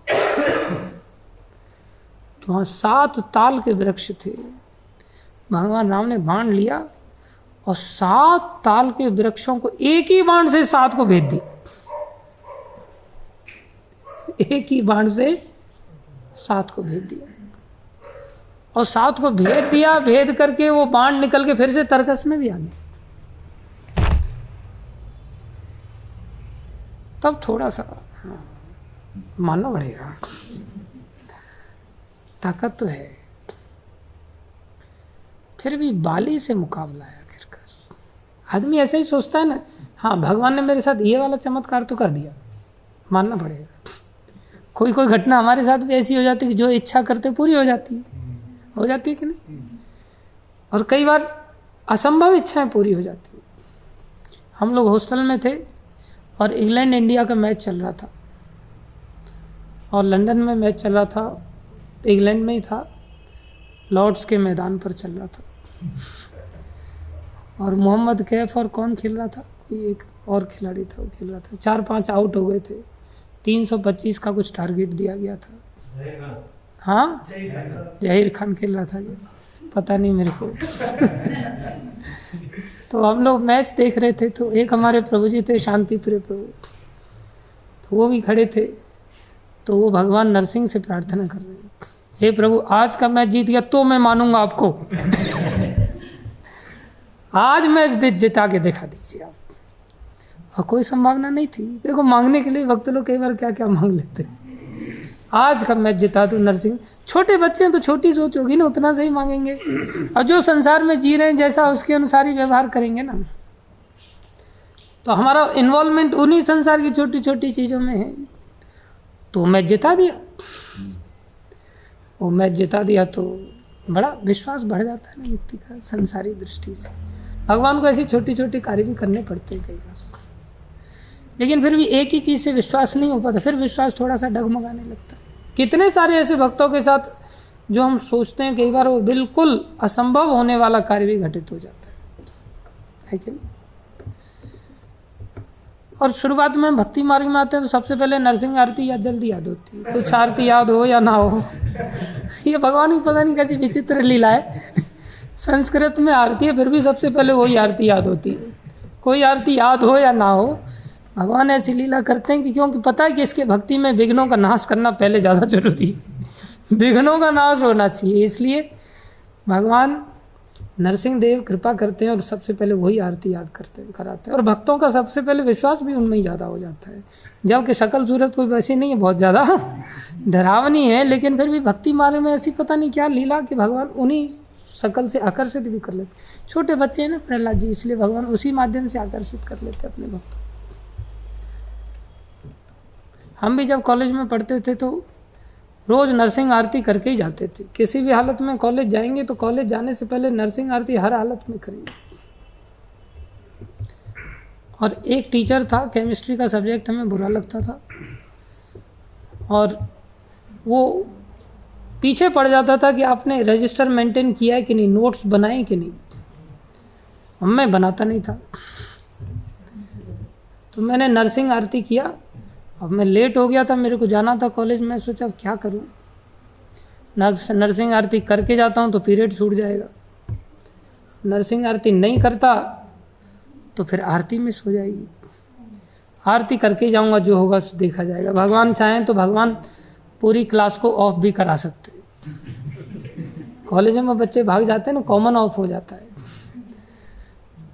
तो वहाँ 7 ताल के वृक्ष थे। भगवान राम ने बाण लिया और 7 ताल के वृक्षों को एक ही बाण से 7 को भेद दिया। एक ही बाण से 7 को भेद दिया और 7 को भेद दिया। भेद करके वो बाण निकल के फिर से तरकस में भी आ गया। तब थोड़ा सा मानना पड़ेगा, ताकत तो है। फिर भी बाली से मुकाबला है आखिरकार। आदमी ऐसे ही सोचता है ना, हाँ भगवान ने मेरे साथ ये वाला चमत्कार तो कर दिया, मानना पड़ेगा। कोई कोई घटना हमारे साथ भी ऐसी हो जाती है कि जो इच्छा करते पूरी हो जाती है। हो जाती है कि नहीं? और कई बार असंभव इच्छाएं पूरी हो जाती है। हम लोग हॉस्टल में थे और इंग्लैंड इंडिया का मैच चल रहा था और लंदन में मैच चल रहा था। इंग्लैंड में ही था, लॉर्ड्स के मैदान पर चल रहा था और मोहम्मद कैफ और कौन खेल रहा था, कोई एक और खिलाड़ी था, वो खेल रहा था। 4-5 आउट हो गए थे। 325 का कुछ टारगेट दिया गया था। हाँ, जहीर खान खेल रहा था, पता नहीं मेरे को। तो हम लोग मैच देख रहे थे तो एक हमारे प्रभु जी थे, शांति प्रिय प्रभु, तो वो भी खड़े थे। तो वो भगवान नरसिंह से प्रार्थना कर रहे हैं, हे प्रभु आज का मैच जीत गया तो मैं मानूंगा आपको। आज मैच जिता के दिखा दीजिए आप। और कोई संभावना नहीं थी। देखो मांगने के लिए वक्त लोग कई बार क्या क्या मांग लेते हैं। आज का मैच जिता दो नरसिंह। छोटे बच्चे हैं तो छोटी सोच होगी ना, उतना सही मांगेंगे। और जो संसार में जी रहे हैं जैसा उसके अनुसार ही व्यवहार करेंगे ना। तो हमारा इन्वॉल्वमेंट उन्हीं संसार की छोटी छोटी चीज़ों में है। तो मैच जिता दिया। वो मैच जिता दिया तो बड़ा विश्वास बढ़ जाता है ना व्यक्ति का संसारी दृष्टि से। भगवान को ऐसी छोटी छोटी कार्य भी करने पड़ते हैं कई बार, लेकिन फिर भी एक ही चीज़ से विश्वास नहीं हो पाता, फिर विश्वास थोड़ा सा डगमगाने लगता है। कितने सारे ऐसे भक्तों के साथ जो हम सोचते हैं कई बार वो बिल्कुल असंभव होने वाला कार्य भी घटित हो जाता है कि नहीं? और शुरुआत में भक्ति मार्ग में आते हैं तो सबसे पहले नरसिंह आरती या जल्दी याद होती है। कुछ आरती याद हो या ना हो, ये भगवान की पता नहीं कैसी विचित्र लीला है। संस्कृत में आरती है फिर भी सबसे पहले वही आरती याद होती है। कोई आरती याद हो या ना हो, भगवान ऐसी लीला करते हैं कि क्योंकि पता है कि इसके भक्ति में विघ्नों का नाश करना पहले ज़्यादा जरूरी है। विघ्नों का नाश होना चाहिए, इसलिए भगवान नरसिंह देव कृपा करते हैं और सबसे पहले वही आरती याद करते हैं, कराते हैं। और भक्तों का सबसे पहले विश्वास भी उनमें ही ज़्यादा हो जाता है। जबकि शक्ल सूरत कोई वैसी नहीं है, बहुत ज़्यादा डरावनी है, लेकिन फिर भी भक्ति मार्ग में ऐसी पता नहीं क्या लीला कि भगवान उन्हीं शकल से आकर्षित भी कर लेते। छोटे बच्चे हैं ना प्रहलाद जी, इसलिए भगवान उसी माध्यम से आकर्षित कर लेते अपने भक्तों। हम भी जब कॉलेज में पढ़ते थे तो रोज़ नरसिंह आरती करके ही जाते थे। किसी भी हालत में कॉलेज जाएंगे तो कॉलेज जाने से पहले नरसिंह आरती हर हालत में करेंगे। और एक टीचर था, केमिस्ट्री का सब्जेक्ट हमें बुरा लगता था और वो पीछे पड़ जाता था कि आपने रजिस्टर मेंटेन किया है कि नहीं, नोट्स बनाए कि नहीं। मैं बनाता नहीं था तो मैंने नरसिंह आरती किया। अब मैं लेट हो गया था, मेरे को जाना था कॉलेज में। सोचा अब क्या करूं, नरसिंह आरती करके जाता हूं तो पीरियड छूट जाएगा, नरसिंह आरती नहीं करता तो फिर आरती मिस हो जाएगी। आरती करके जाऊंगा, जो होगा सो देखा जाएगा। भगवान चाहें तो भगवान पूरी क्लास को ऑफ भी करा सकते हैं। कॉलेज में बच्चे भाग जाते हैं ना, कॉमन ऑफ हो जाता है।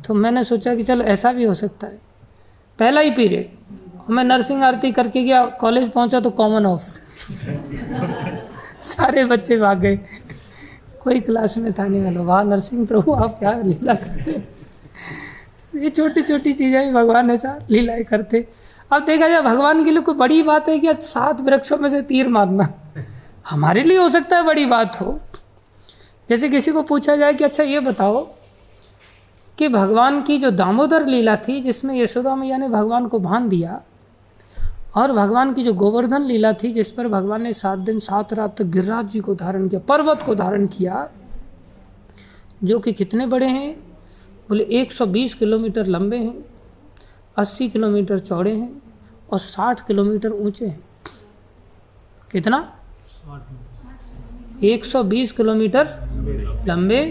तो मैंने सोचा कि चलो ऐसा भी हो सकता है। पहला ही पीरियड मैं नरसिंह आरती करके गया, कॉलेज पहुंचा तो कॉमन ऑफ सारे बच्चे भाग गए, कोई क्लास में था नहीं। मैं वाह नरसिंह प्रभु आप क्या लीला करते हैं। ये छोटी छोटी चीज़ें भी भगवान ऐसा लीलाएं करते। अब देखा जाए भगवान के लिए कोई बड़ी बात है कि 7 वृक्षों में से तीर मारना, हमारे लिए हो सकता है बड़ी बात हो। जैसे किसी को पूछा जाए कि अच्छा ये बताओ कि भगवान की जो दामोदर लीला थी जिसमें यशोदा मैया ने भगवान को बांध दिया, और भगवान की जो गोवर्धन लीला थी जिस पर भगवान ने 7 दिन 7 रात तक गिरिराज जी को धारण किया, पर्वत को धारण किया, जो कि कितने बड़े हैं? बोले 120 किलोमीटर लंबे हैं, 80 किलोमीटर चौड़े हैं और 60 किलोमीटर ऊंचे हैं। कितना? 120 किलोमीटर लंबे,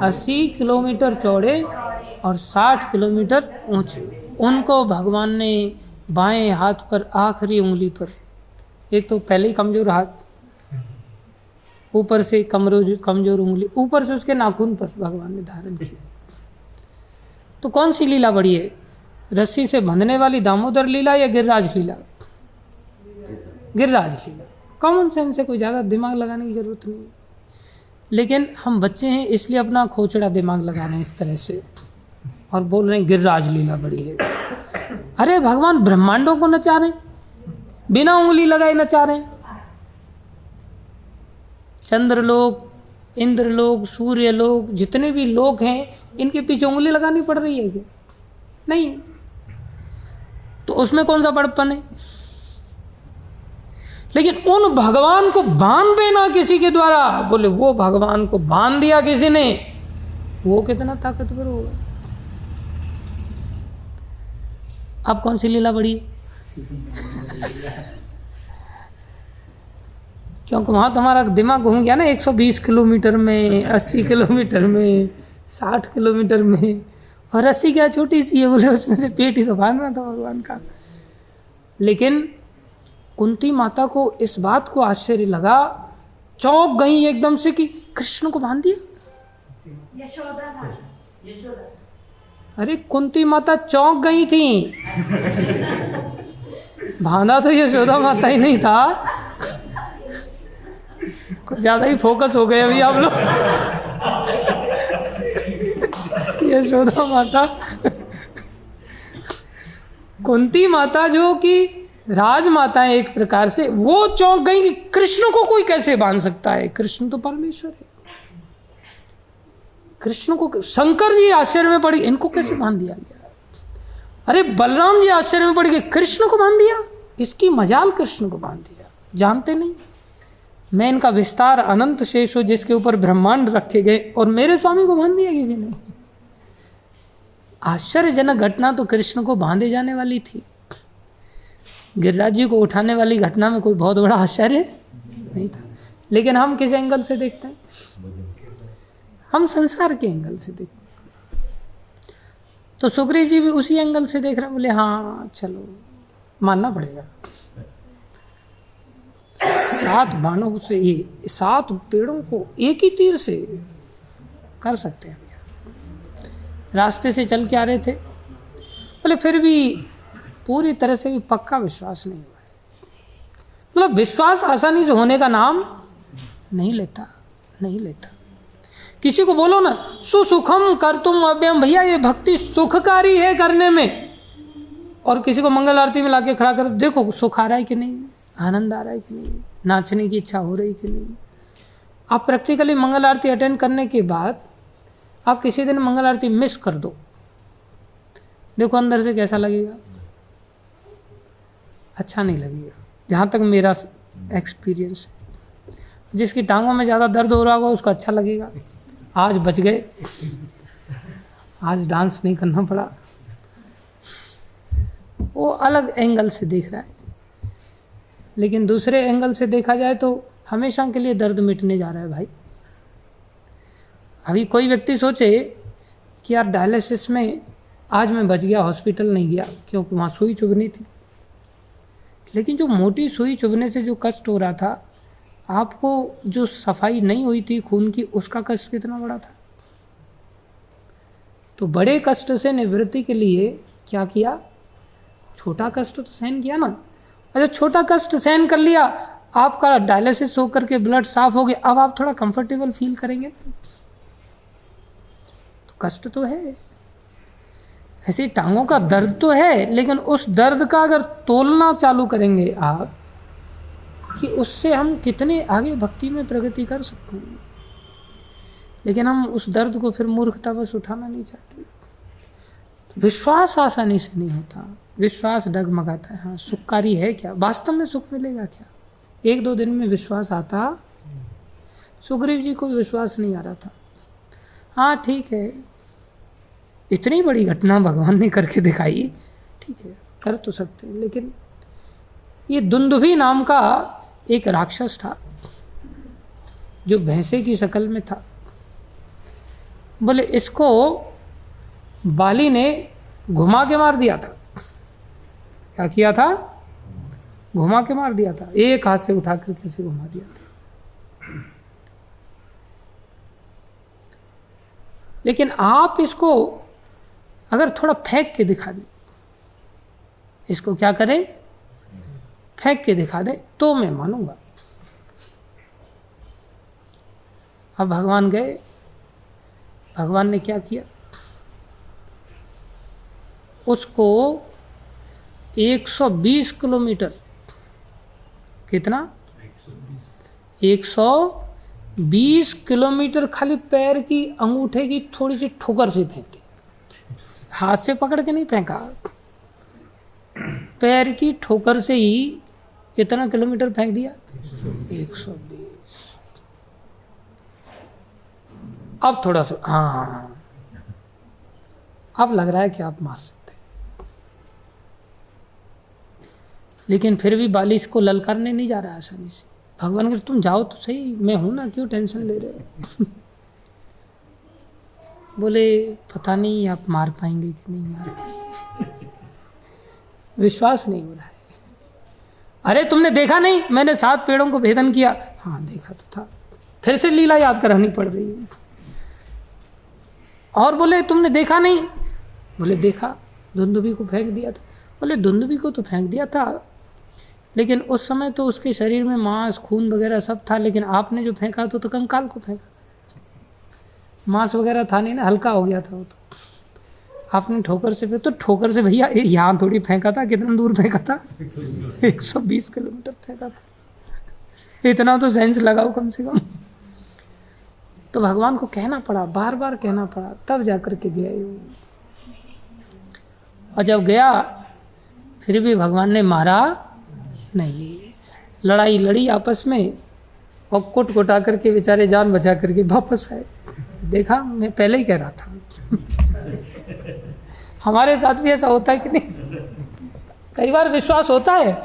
80 किलोमीटर चौड़े और 60 किलोमीटर ऊंचे। उनको भगवान ने बाएं हाथ पर आखिरी उंगली पर, एक तो पहले ही कमजोर हाथ, ऊपर से कमजोर उंगली, ऊपर से उसके नाखून पर भगवान ने धारण किया। तो कौन सी लीला बड़ी है? रस्सी से बंधने वाली दामोदर लीला या गिरिराज लीला? गिरिराज लीला। कॉमन सेंस से कोई ज़्यादा दिमाग लगाने की जरूरत नहीं, लेकिन हम बच्चे हैं इसलिए अपना खोचड़ा दिमाग लगा रहे हैं इस तरह से और बोल रहे हैं गिरिराज लीला बड़ी है। अरे भगवान ब्रह्मांडों को नचा रहे, बिना उंगली लगाए नचा रहे। चंद्रलोक, इंद्रलोक, सूर्यलोक, जितने भी लोक हैं इनके पीछे उंगली लगानी पड़ रही है क्या? नहीं। तो उसमें कौन सा बड़प्पन है? लेकिन उन भगवान को बांध देना किसी के द्वारा, बोले वो भगवान को बांध दिया किसी ने, वो कितना ताकतवर होगा। अब कौन सी लीला बड़ी है? क्योंकि वहां तो हमारा दिमाग घूम गया ना, 120 किलोमीटर में, 80 किलोमीटर में, 60 किलोमीटर में, और 80 क्या छोटी सी है, बोले उसमें से पेट ही तो बांधना था भगवान का। लेकिन कुंती माता को इस बात को आश्चर्य लगा, चौंक गई एकदम से कि कृष्ण को बांध दिया। अरे कुंती माता चौंक गई थी, बांधा तो यशोदा माता ही नहीं था। कुछ ज्यादा ही फोकस हो गए अभी आप लोग। यशोदा माता, कुंती माता जो कि राजमाता है एक प्रकार से, वो चौंक गई कि कृष्ण को कोई कैसे बांध सकता है, कृष्ण तो परमेश्वर है। कृष्ण को, शंकर जी आश्चर्य में पड़ी, इनको कैसे बांध दिया गया। अरे बलराम जी आश्चर्य में पड़ गए, कृष्ण को बांध दिया, किसकी मजाल कृष्ण को बांध दिया, जानते नहीं मैं इनका विस्तार अनंत शेष हो जिसके ऊपर ब्रह्मांड रखे गए, और मेरे स्वामी को बांध दिया किसी ने। आश्चर्यजनक घटना तो कृष्ण को बांधे जाने वाली थी, गिरिराज जी को उठाने वाली घटना में कोई बहुत बड़ा आश्चर्य नहीं था। लेकिन हम किस एंगल से देखते हैं? हम संसार के एंगल से देखते हैं। तो सुग्रीव जी भी उसी एंगल से देख रहे हैं, बोले हाँ चलो मानना पड़ेगा, 7 बाणों से, ये 7 पेड़ों को एक ही तीर से कर सकते हैं। रास्ते से चल के आ रहे थे, बोले फिर भी पूरी तरह से भी पक्का विश्वास नहीं हुआ। मतलब विश्वास आसानी से होने का नाम नहीं लेता। किसी को बोलो ना सुसुखम कर तुम अव्ययम, भैया ये भक्ति सुखकारी है करने में, और किसी को मंगल आरती में लाके खड़ा कर देखो सुख आ रहा है कि नहीं, आनंद आ रहा है कि नहीं, नाचने की इच्छा हो रही कि नहीं। आप प्रैक्टिकली मंगल आरती अटेंड करने के बाद आप किसी दिन मंगल आरती मिस कर दो, देखो अंदर से कैसा लगेगा। अच्छा नहीं लगेगा, जहाँ तक मेरा एक्सपीरियंस है। जिसकी टांगों में ज़्यादा दर्द हो रहा होगा उसको अच्छा लगेगा, आज बच गए, आज डांस नहीं करना पड़ा, वो अलग एंगल से देख रहा है। लेकिन दूसरे एंगल से देखा जाए तो हमेशा के लिए दर्द मिटने जा रहा है भाई। अभी कोई व्यक्ति सोचे कि यार डायलिसिस में आज मैं बच गया, हॉस्पिटल नहीं गया क्योंकि वहाँ सुई चुभनी थी, लेकिन जो मोटी सुई चुभने से जो कष्ट हो रहा था, आपको जो सफाई नहीं हुई थी खून की, उसका कष्ट कितना बड़ा था। तो बड़े कष्ट से निवृत्ति के लिए क्या किया? छोटा कष्ट तो सहन किया ना। अच्छा, छोटा कष्ट सहन कर लिया, आपका डायलिसिस होकर के ब्लड साफ हो गया, अब आप थोड़ा कंफर्टेबल फील करेंगे। तो कष्ट तो है, ऐसे टांगों का दर्द तो है, लेकिन उस दर्द का अगर तोलना चालू करेंगे आप कि उससे हम कितने आगे भक्ति में प्रगति कर सकते हैं, लेकिन हम उस दर्द को फिर मूर्खतावश उठाना नहीं चाहते। विश्वास आसानी से नहीं होता, विश्वास डगमगाता है। हाँ, सुखकारी है क्या? वास्तव में सुख मिलेगा क्या? 1-2 दिन में विश्वास आता। सुग्रीव जी को विश्वास नहीं आ रहा था। हाँ ठीक है, इतनी बड़ी घटना भगवान ने करके दिखाई, ठीक है कर तो सकते हैं, लेकिन ये दुंदुभी नाम का एक राक्षस था जो भैंसे की शक्ल में था। बोले इसको बाली ने घुमा के मार दिया था। क्या किया था? घुमा के मार दिया था, एक हाथ से उठा कर कैसे घुमा दिया था। लेकिन आप इसको अगर थोड़ा फेंक के दिखा दें, इसको क्या करें? फेंक के दिखा दे तो मैं मानूंगा। अब भगवान गए, भगवान ने क्या किया? उसको 120 किलोमीटर, कितना? 120 किलोमीटर खाली पैर की अंगूठे की थोड़ी सी ठोकर से फेंकी, हाथ से पकड़ के नहीं फेंका, पैर की ठोकर से ही कितना किलोमीटर फेंक दिया? 120। अब थोड़ा सा हाँ, अब लग रहा है कि आप मार सकते हैं, लेकिन फिर भी बालिश को ललकारने नहीं जा रहा आसानी से। भगवान कहते तुम जाओ तो सही, मैं हूं ना, क्यों टेंशन ले रहे हो? बोले पता नहीं आप मार पाएंगे कि नहीं मार पाएंगे। विश्वास नहीं हो रहा है। अरे तुमने देखा नहीं मैंने 7 पेड़ों को भेदन किया? हाँ देखा तो था, फिर से लीला याद करानी पड़ रही है। और बोले तुमने देखा नहीं? बोले देखा, दुंदुभी को फेंक दिया था। बोले दुंदुभी को तो फेंक दिया था, लेकिन उस समय तो उसके शरीर में मांस खून वगैरह सब था, लेकिन आपने जो फेंका तो कंकाल को फेंका, मांस वगैरह था नहीं ना, हल्का हो गया था वो तो। आपने ठोकर से फेंका तो ठोकर से भैया यहाँ थोड़ी फेंका था, कितना दूर फेंका था? 120 किलोमीटर फेंका था। इतना तो सेंस लगाओ कम से कम। तो भगवान को कहना पड़ा, बार बार कहना पड़ा, तब जाकर के गया ये। और जब गया फिर भी भगवान ने मारा नहीं, लड़ाई लड़ी आपस में और कुट कुटा करके बेचारे जान बचा करके वापस आए। देखा, मैं पहले ही कह रहा था। हमारे साथ भी ऐसा होता है कि नहीं? कई बार विश्वास होता है,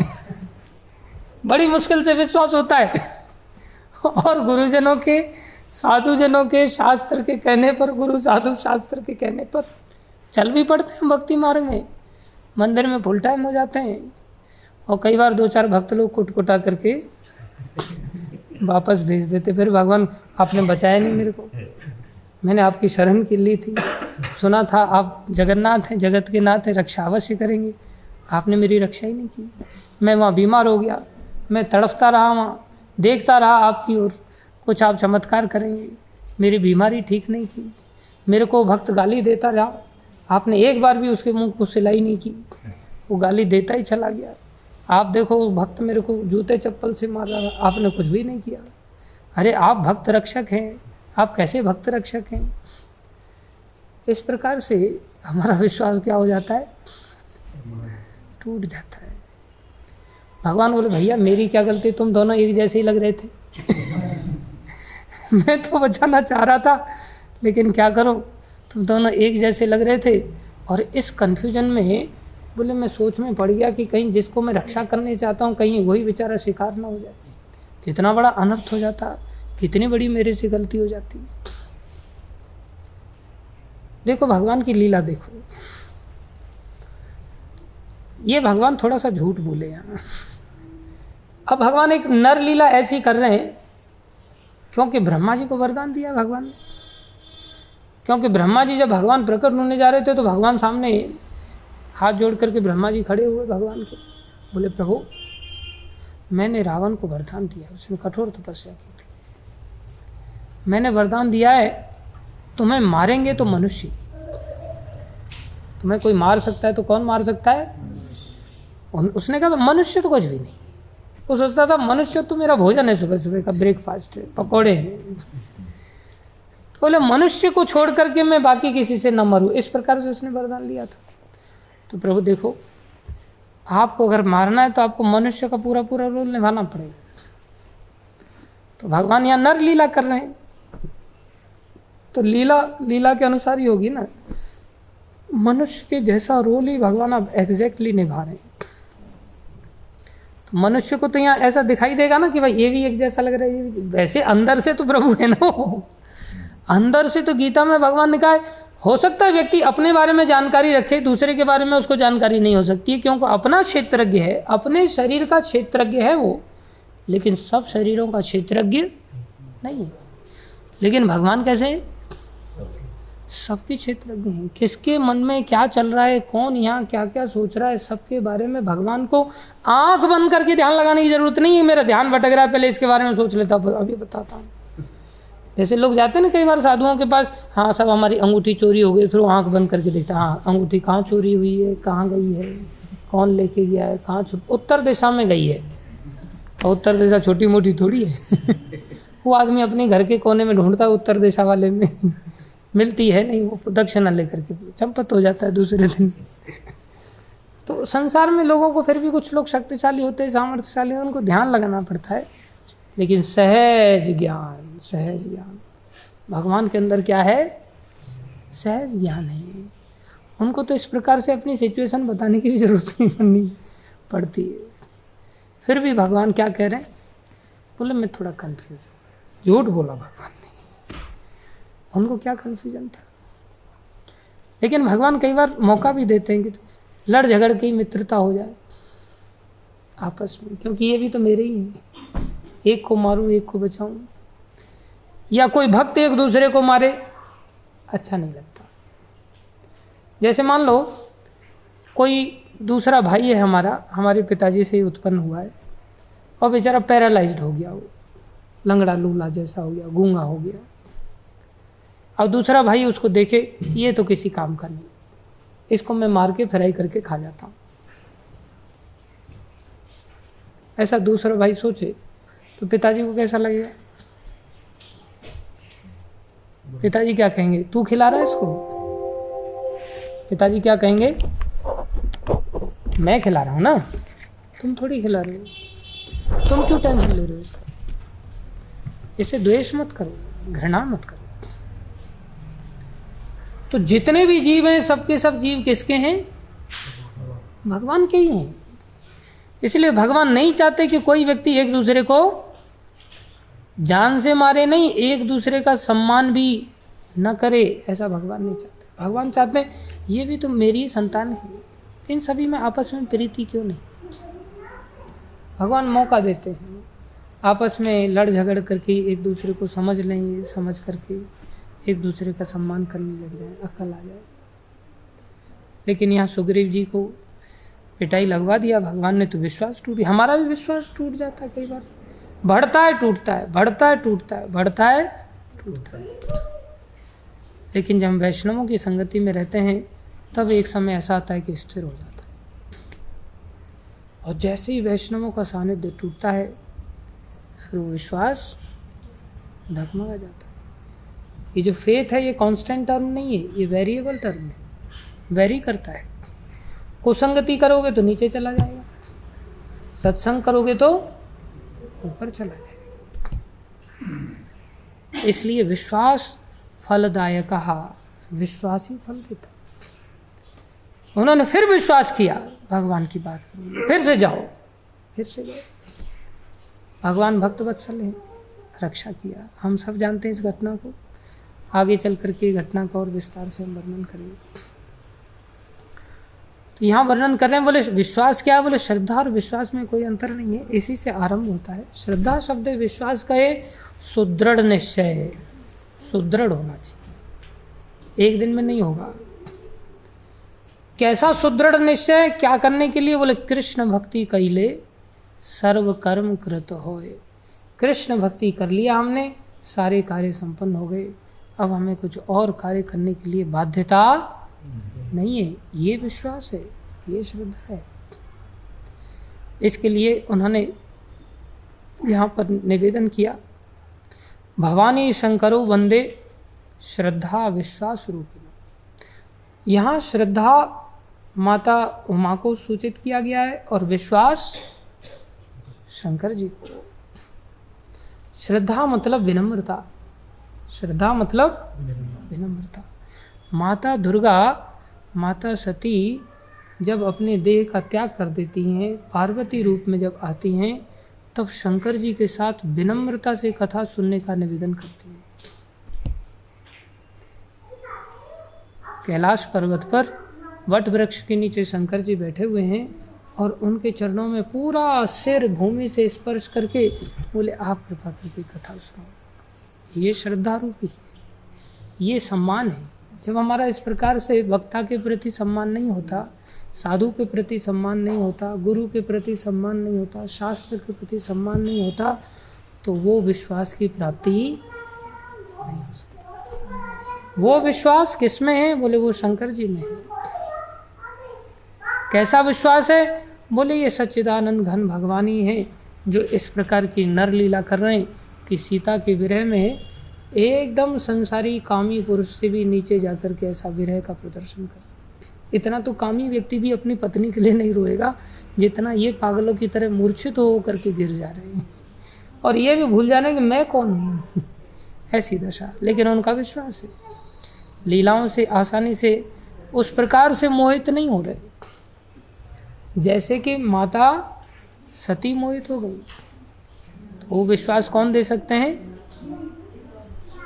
बड़ी मुश्किल से विश्वास होता है, और गुरुजनों के, साधुजनों के शास्त्र के कहने पर, गुरु साधु शास्त्र के कहने पर चल भी पड़ते हैं भक्ति मार्ग में, मंदिर में फुल टाइम हो जाते हैं। और कई बार 2-4 भक्त लोग कुटकुटा करके वापस भेज देते। फिर भगवान आपने बचाया नहीं मेरे को, मैंने आपकी शरण की ली थी, सुना था आप जगन्नाथ हैं, जगत के नाथ हैं, रक्षा अवश्य करेंगे, आपने मेरी रक्षा ही नहीं की। मैं वहाँ बीमार हो गया, मैं तड़फता रहा, वहाँ देखता रहा आपकी ओर, कुछ आप चमत्कार करेंगे, मेरी बीमारी ठीक नहीं की। मेरे को भक्त गाली देता रहा, आपने एक बार भी उसके मुंह को सिलाई नहीं की, वो गाली देता ही चला गया। आप देखो भक्त मेरे को जूते चप्पल से मार रहा, आपने कुछ भी नहीं किया। अरे आप भक्त रक्षक हैं, आप कैसे भक्त रक्षक हैं? इस प्रकार से हमारा विश्वास क्या हो जाता है? टूट जाता है। भगवान बोले भैया मेरी क्या गलती, तुम दोनों एक जैसे ही लग रहे थे। मैं तो बचाना चाह रहा था, लेकिन क्या करो, तुम दोनों एक जैसे लग रहे थे। और इस कन्फ्यूजन में बोले मैं सोच में पड़ गया कि कहीं जिसको मैं रक्षा करने चाहता हूँ कहीं वही बेचारा शिकार ना हो जाए, कितना बड़ा अनर्थ हो जाता, कितनी बड़ी मेरे से गलती हो जाती। देखो भगवान की लीला देखो, ये भगवान थोड़ा सा झूठ बोले यहाँ। अब भगवान एक नर लीला ऐसी कर रहे हैं क्योंकि ब्रह्मा जी को वरदान दिया भगवान ने। क्योंकि ब्रह्मा जी जब भगवान प्रकट होने जा रहे थे तो भगवान सामने हाथ जोड़ करके ब्रह्मा जी खड़े हुए भगवान के, बोले प्रभु मैंने रावण को वरदान दिया, उसने कठोर तपस्या की थी, मैंने वरदान दिया है तुम्हें मारेंगे तो मनुष्य, तुम्हें कोई मार सकता है तो कौन मार सकता है? उसने कहा मनुष्य तो कुछ भी नहीं। वो सोचता था मनुष्य तो मेरा भोजन है, सुबह सुबह का ब्रेकफास्ट है, पकौड़े हैं। तो बोले मनुष्य को छोड़ करके मैं बाकी किसी से न मरूं, इस प्रकार से उसने वरदान लिया था। तो प्रभु देखो आपको अगर मारना है तो आपको मनुष्य का पूरा पूरा रोल निभाना पड़ेगा। तो भगवान यहाँ नर लीला कर रहे हैं तो लीला के अनुसार ही होगी ना, मनुष्य के जैसा रोल ही भगवान अब एग्जैक्टली निभा रहे हैं। तो मनुष्य को तो यहाँ ऐसा दिखाई देगा ना कि भाई ये भी एक जैसा लग रहा है, ये भी। वैसे अंदर से तो प्रभु है ना, अंदर से तो गीता में भगवान ने कहा है हो सकता है व्यक्ति अपने बारे में जानकारी रखे, दूसरे के बारे में उसको जानकारी नहीं हो सकती है, क्योंकि अपना क्षेत्रज्ञ है, अपने शरीर का क्षेत्रज्ञ है वो, लेकिन सब शरीरों का क्षेत्रज्ञ नहीं है। लेकिन भगवान कैसे हैं? सबके क्षेत्रज्ञ हैं। किसके मन में क्या चल रहा है, कौन यहाँ क्या क्या सोच रहा है, सबके बारे में भगवान को आंख बंद करके ध्यान लगाने की जरूरत नहीं है। मेरा ध्यान भटक रहा है, पहले इसके बारे में सोच लेता, अभी बताता हूँ। जैसे लोग जाते हैं ना कई बार साधुओं के पास, हाँ सब हमारी अंगूठी चोरी हो गई, फिर वो आंख बंद करके देखता, हाँ अंगूठी कहाँ चोरी हुई है, कहाँ गई है, कौन लेके गया है, कहाँ उत्तर दिशा में गई है। और उत्तर दिशा छोटी मोटी थोड़ी है वो आदमी अपने घर के कोने में ढूंढता है, उत्तर दिशा वाले में मिलती है नहीं, वो दक्षिणा लेकर के चंपत हो जाता है दूसरे दिन। तो संसार में लोगों को फिर भी कुछ लोग शक्तिशाली होते हैं, सामर्थ्यशाली, उनको ध्यान लगाना पड़ता है। लेकिन सहज ज्ञान भगवान के अंदर क्या है? सहज ज्ञान है। उनको तो इस प्रकार से अपनी सिचुएशन बताने की भी जरूरत नहीं पड़नी पड़ती है। फिर भी भगवान क्या कह रहे हैं? बोले मैं थोड़ा कंफ्यूज हूँ। झूठ बोला भगवान ने, उनको क्या कंफ्यूजन था। लेकिन भगवान कई बार मौका भी देते हैं कि लड़ झगड़ के मित्रता हो जाए आपस में, क्योंकि ये भी तो मेरे ही हैं, एक को मारूं एक को बचाऊं। या कोई भक्त एक दूसरे को मारे, अच्छा नहीं लगता। जैसे मान लो कोई दूसरा भाई है हमारा, हमारे पिताजी से ही उत्पन्न हुआ है, और बेचारा पैरालाइज्ड हो गया, वो लंगड़ा लूला जैसा हो गया, गूंगा हो गया। और दूसरा भाई उसको देखे, ये तो किसी काम का नहीं, इसको मैं मार के फ्राई करके खा जाता हूँ। ऐसा दूसरा भाई सोचे तो पिताजी को कैसा लगेगा? पिताजी क्या कहेंगे? तू खिला रहा है इसको? पिताजी क्या कहेंगे? मैं खिला रहा हूँ ना, तुम थोड़ी खिला रहे हो, तुम क्यों टेंशन ले रहे हो इसका? इसे द्वेष मत करो, घृणा मत करो। तो जितने भी जीव हैं, सबके सब जीव किसके हैं? भगवान के ही हैं। इसलिए भगवान नहीं चाहते कि कोई व्यक्ति एक दूसरे को जान से मारे, नहीं एक दूसरे का सम्मान भी न करे, ऐसा भगवान नहीं चाहते। भगवान चाहते हैं ये भी तो मेरी संतान है, इन सभी में आपस में प्रीति क्यों नहीं? भगवान मौका देते हैं, आपस में लड़ झगड़ करके एक दूसरे को समझ लें, समझ करके एक दूसरे का सम्मान करने लग जाए, अकल आ जाए। लेकिन यहाँ सुग्रीव जी को पिटाई लगवा दिया भगवान ने, तो विश्वास टूट गया। हमारा भी विश्वास टूट जाता है कई बार, बढ़ता है टूटता है, बढ़ता है टूटता है, बढ़ता है टूटता है। लेकिन जब हम वैष्णवों की संगति में रहते हैं तब एक समय ऐसा आता है कि स्थिर हो जाता है। और जैसे ही वैष्णवों का सानिध्य टूटता है, फिर वो विश्वास ढकमगा जाता है। ये जो फेथ है, ये कांस्टेंट टर्म नहीं है, ये वेरिएबल टर्म है, वेरी करता है। कुसंगति करोगे तो नीचे चला जाएगा, सत्संग करोगे तो ऊपर चला जाएगा। इसलिए विश्वास फलदायक, विश्वासी फल देता। उन्होंने फिर विश्वास किया भगवान की बात, फिर से जाओ, फिर से जाओ। भगवान भक्त वत्सल हैं, रक्षा किया। हम सब जानते हैं इस घटना को, आगे चल करके घटना का और विस्तार से हम वर्णन करेंगे। तो यहाँ वर्णन कर रहे हैं, बोले विश्वास क्या है? बोले श्रद्धा और विश्वास में कोई अंतर नहीं है, इसी से आरंभ होता है। श्रद्धा शब्द विश्वास का है सुदृढ़ निश्चय, सुदृढ़ होना चाहिए। एक दिन में नहीं होगा। कैसा सुदृढ़ निश्चय, क्या करने के लिए? बोले कृष्ण भक्ति कैले सर्व कर्म कृत होए। कृष्ण भक्ति कर लिया हमने, सारे कार्य संपन्न हो गए। अब हमें कुछ और कार्य करने के लिए बाध्यता नहीं है। ये विश्वास है, ये श्रद्धा है। इसके लिए उन्होंने यहाँ पर निवेदन किया, भवानी शंकरो वंदे श्रद्धा विश्वास रूपिणी। यहाँ श्रद्धा माता उमा को सूचित किया गया है और विश्वास शंकर जी को। श्रद्धा मतलब विनम्रता, श्रद्धा मतलब विनम्रता। माता दुर्गा, माता सती जब अपने देह का त्याग कर देती हैं, पार्वती रूप में जब आती हैं, तब शंकर जी के साथ विनम्रता से कथा सुनने का निवेदन करती हैं। कैलाश पर्वत पर वट वृक्ष के नीचे शंकर जी बैठे हुए हैं और उनके चरणों में पूरा सिर भूमि से स्पर्श करके बोले, आप कृपा करके कथा सुनाओ। ये श्रद्धा रूपी है, ये सम्मान है। जब हमारा इस प्रकार से वक्ता के प्रति सम्मान नहीं होता, साधु के प्रति सम्मान नहीं होता, गुरु के प्रति सम्मान नहीं होता, शास्त्र के प्रति सम्मान नहीं होता, तो वो विश्वास की प्राप्ति नहीं हो सकती। वो विश्वास किसमें है? बोले वो शंकर जी में है। कैसा विश्वास है? बोले ये सच्चिदानंद घन भगवान ही है जो इस प्रकार की नर लीला कर रहे हैं कि सीता के विरह में एकदम संसारी कामी पुरुष से भी नीचे जाकर के ऐसा विरह का प्रदर्शन कर। इतना तो कामी व्यक्ति भी अपनी पत्नी के लिए नहीं रोएगा जितना ये पागलों की तरह मूर्छित हो करके गिर जा रहे हैं और ये भी भूल जाने कि मैं कौन हूँ, ऐसी दशा। लेकिन उनका विश्वास है, लीलाओं से आसानी से उस प्रकार से मोहित नहीं हो रहे जैसे कि माता सती मोहित हो गई। तो वो विश्वास कौन दे सकते हैं?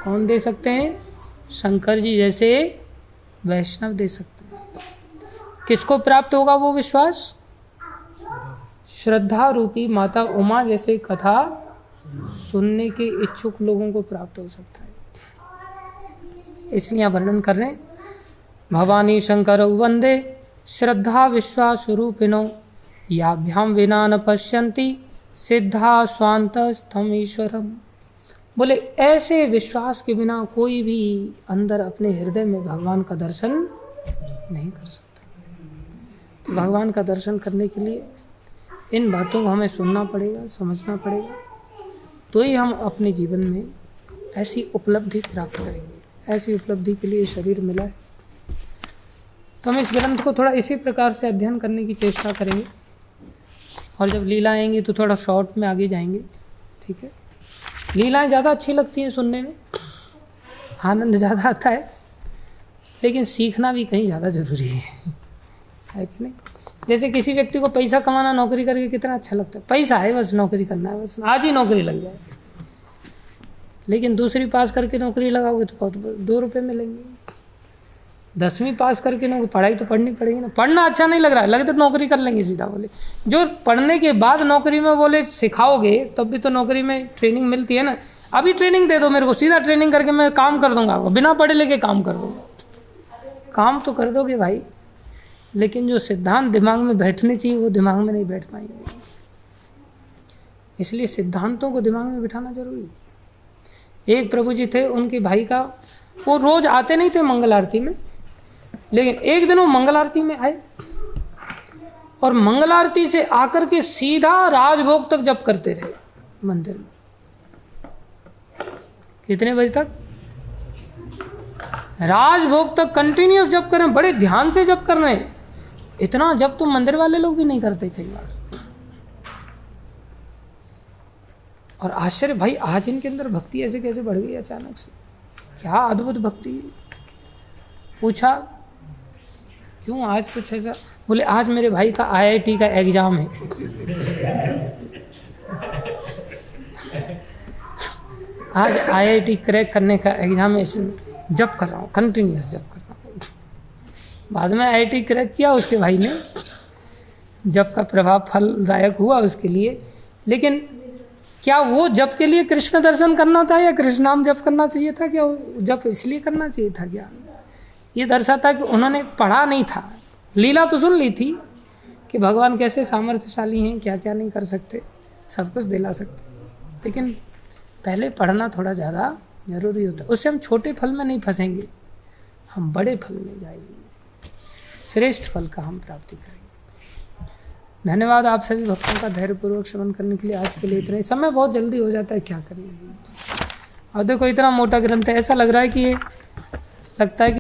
कौन दे सकते हैं? शंकर जी जैसे वैष्णव दे सकते हैं। किसको प्राप्त होगा वो विश्वास? श्रद्धा रूपी माता उमा जैसे कथा सुनने के इच्छुक लोगों को प्राप्त हो सकता है। इसलिए वर्णन कर रहे हैं, भवानी शंकर वंदे श्रद्धा विश्वास रूपिणो याभ्याम विना न पश्यन्ति सिद्धा स्वांत स्थम ईश्वरम। बोले ऐसे विश्वास के बिना कोई भी अंदर अपने हृदय में भगवान का दर्शन नहीं कर सकता। तो भगवान का दर्शन करने के लिए इन बातों को हमें सुनना पड़ेगा, समझना पड़ेगा, तो ही हम अपने जीवन में ऐसी उपलब्धि प्राप्त करेंगे। ऐसी उपलब्धि के लिए शरीर मिला है। तो हम इस ग्रंथ को थोड़ा इसी प्रकार से अध्ययन करने की चेष्टा करेंगे और जब लीला आएंगी तो थोड़ा शॉर्ट में आगे जाएंगे। ठीक है, लीलाएं ज़्यादा अच्छी लगती हैं सुनने में, आनंद ज़्यादा आता है, लेकिन सीखना भी कहीं ज़्यादा ज़रूरी है कि नहीं? जैसे किसी व्यक्ति को पैसा कमाना, नौकरी करके कितना अच्छा लगता है, पैसा है बस नौकरी करना है, बस आज ही नौकरी लग जाए। लेकिन दूसरी पास करके नौकरी लगाओगे तो बहुत 2 रुपये मिलेंगे। 10वीं पास करके नौकरी, पढ़ाई तो पढ़नी पड़ेगी ना। पढ़ना अच्छा नहीं लग रहा है, लगे तो नौकरी कर लेंगे सीधा। बोले जो पढ़ने के बाद नौकरी में बोले सिखाओगे तब भी तो नौकरी में ट्रेनिंग मिलती है ना। अभी ट्रेनिंग दे दो मेरे को, सीधा ट्रेनिंग करके मैं काम कर दूंगा, बिना पढ़े लिखे काम कर दूंगा। काम तो कर दोगे भाई, लेकिन जो सिद्धांत दिमाग में बैठने चाहिए वो दिमाग में नहीं बैठ पाएंगे। इसलिए सिद्धांतों को दिमाग में बिठाना जरूरी है। एक प्रभु जी थे, उनके भाई का, वो रोज आते नहीं थे मंगल आरती में, लेकिन एक दिन वो मंगल आरती में आए और मंगल आरती से आकर के सीधा राजभोग तक जप करते रहे मंदिर में। कितने बजे तक? राजभोग तक कंटिन्यूअस जप कर रहे हैं, बड़े ध्यान से जप कर रहे हैं। इतना जप तो मंदिर वाले लोग भी नहीं करते कई बार। और आश्चर्य भाई, आज इनके अंदर भक्ति ऐसे कैसे बढ़ गई अचानक से, क्या अद्भुत भक्ति है। पूछा क्यों आज कुछ ऐसा? बोले आज मेरे भाई का IIT का एग्जाम है। आज IIT क्रैक करने का एग्जाम है, इसलिए जप कर रहा हूँ, कंटिन्यूस जप कर रहा हूँ। बाद में IIT क्रैक किया उसके भाई ने, जप का प्रभाव फलदायक हुआ उसके लिए। लेकिन क्या वो जप के लिए कृष्ण दर्शन करना था या कृष्ण नाम जप करना चाहिए था? क्या जप इसलिए करना चाहिए था क्या? ये दर्शाता कि उन्होंने पढ़ा नहीं था, लीला तो सुन ली थी कि भगवान कैसे सामर्थ्यशाली हैं, क्या क्या नहीं कर सकते, सब कुछ दिला सकते, लेकिन पहले पढ़ना थोड़ा ज़्यादा जरूरी होता है। उससे हम छोटे फल में नहीं फंसेंगे, हम बड़े फल में जाएंगे, श्रेष्ठ फल का हम प्राप्ति करेंगे। धन्यवाद आप सभी भक्तों का धैर्यपूर्वक श्रवण करने के लिए। आज के लिए इतना ही। समय बहुत जल्दी हो जाता है, क्या करेंगे। और देखो इतना मोटा ग्रंथ है, ऐसा लग रहा है कि ये लगता है कि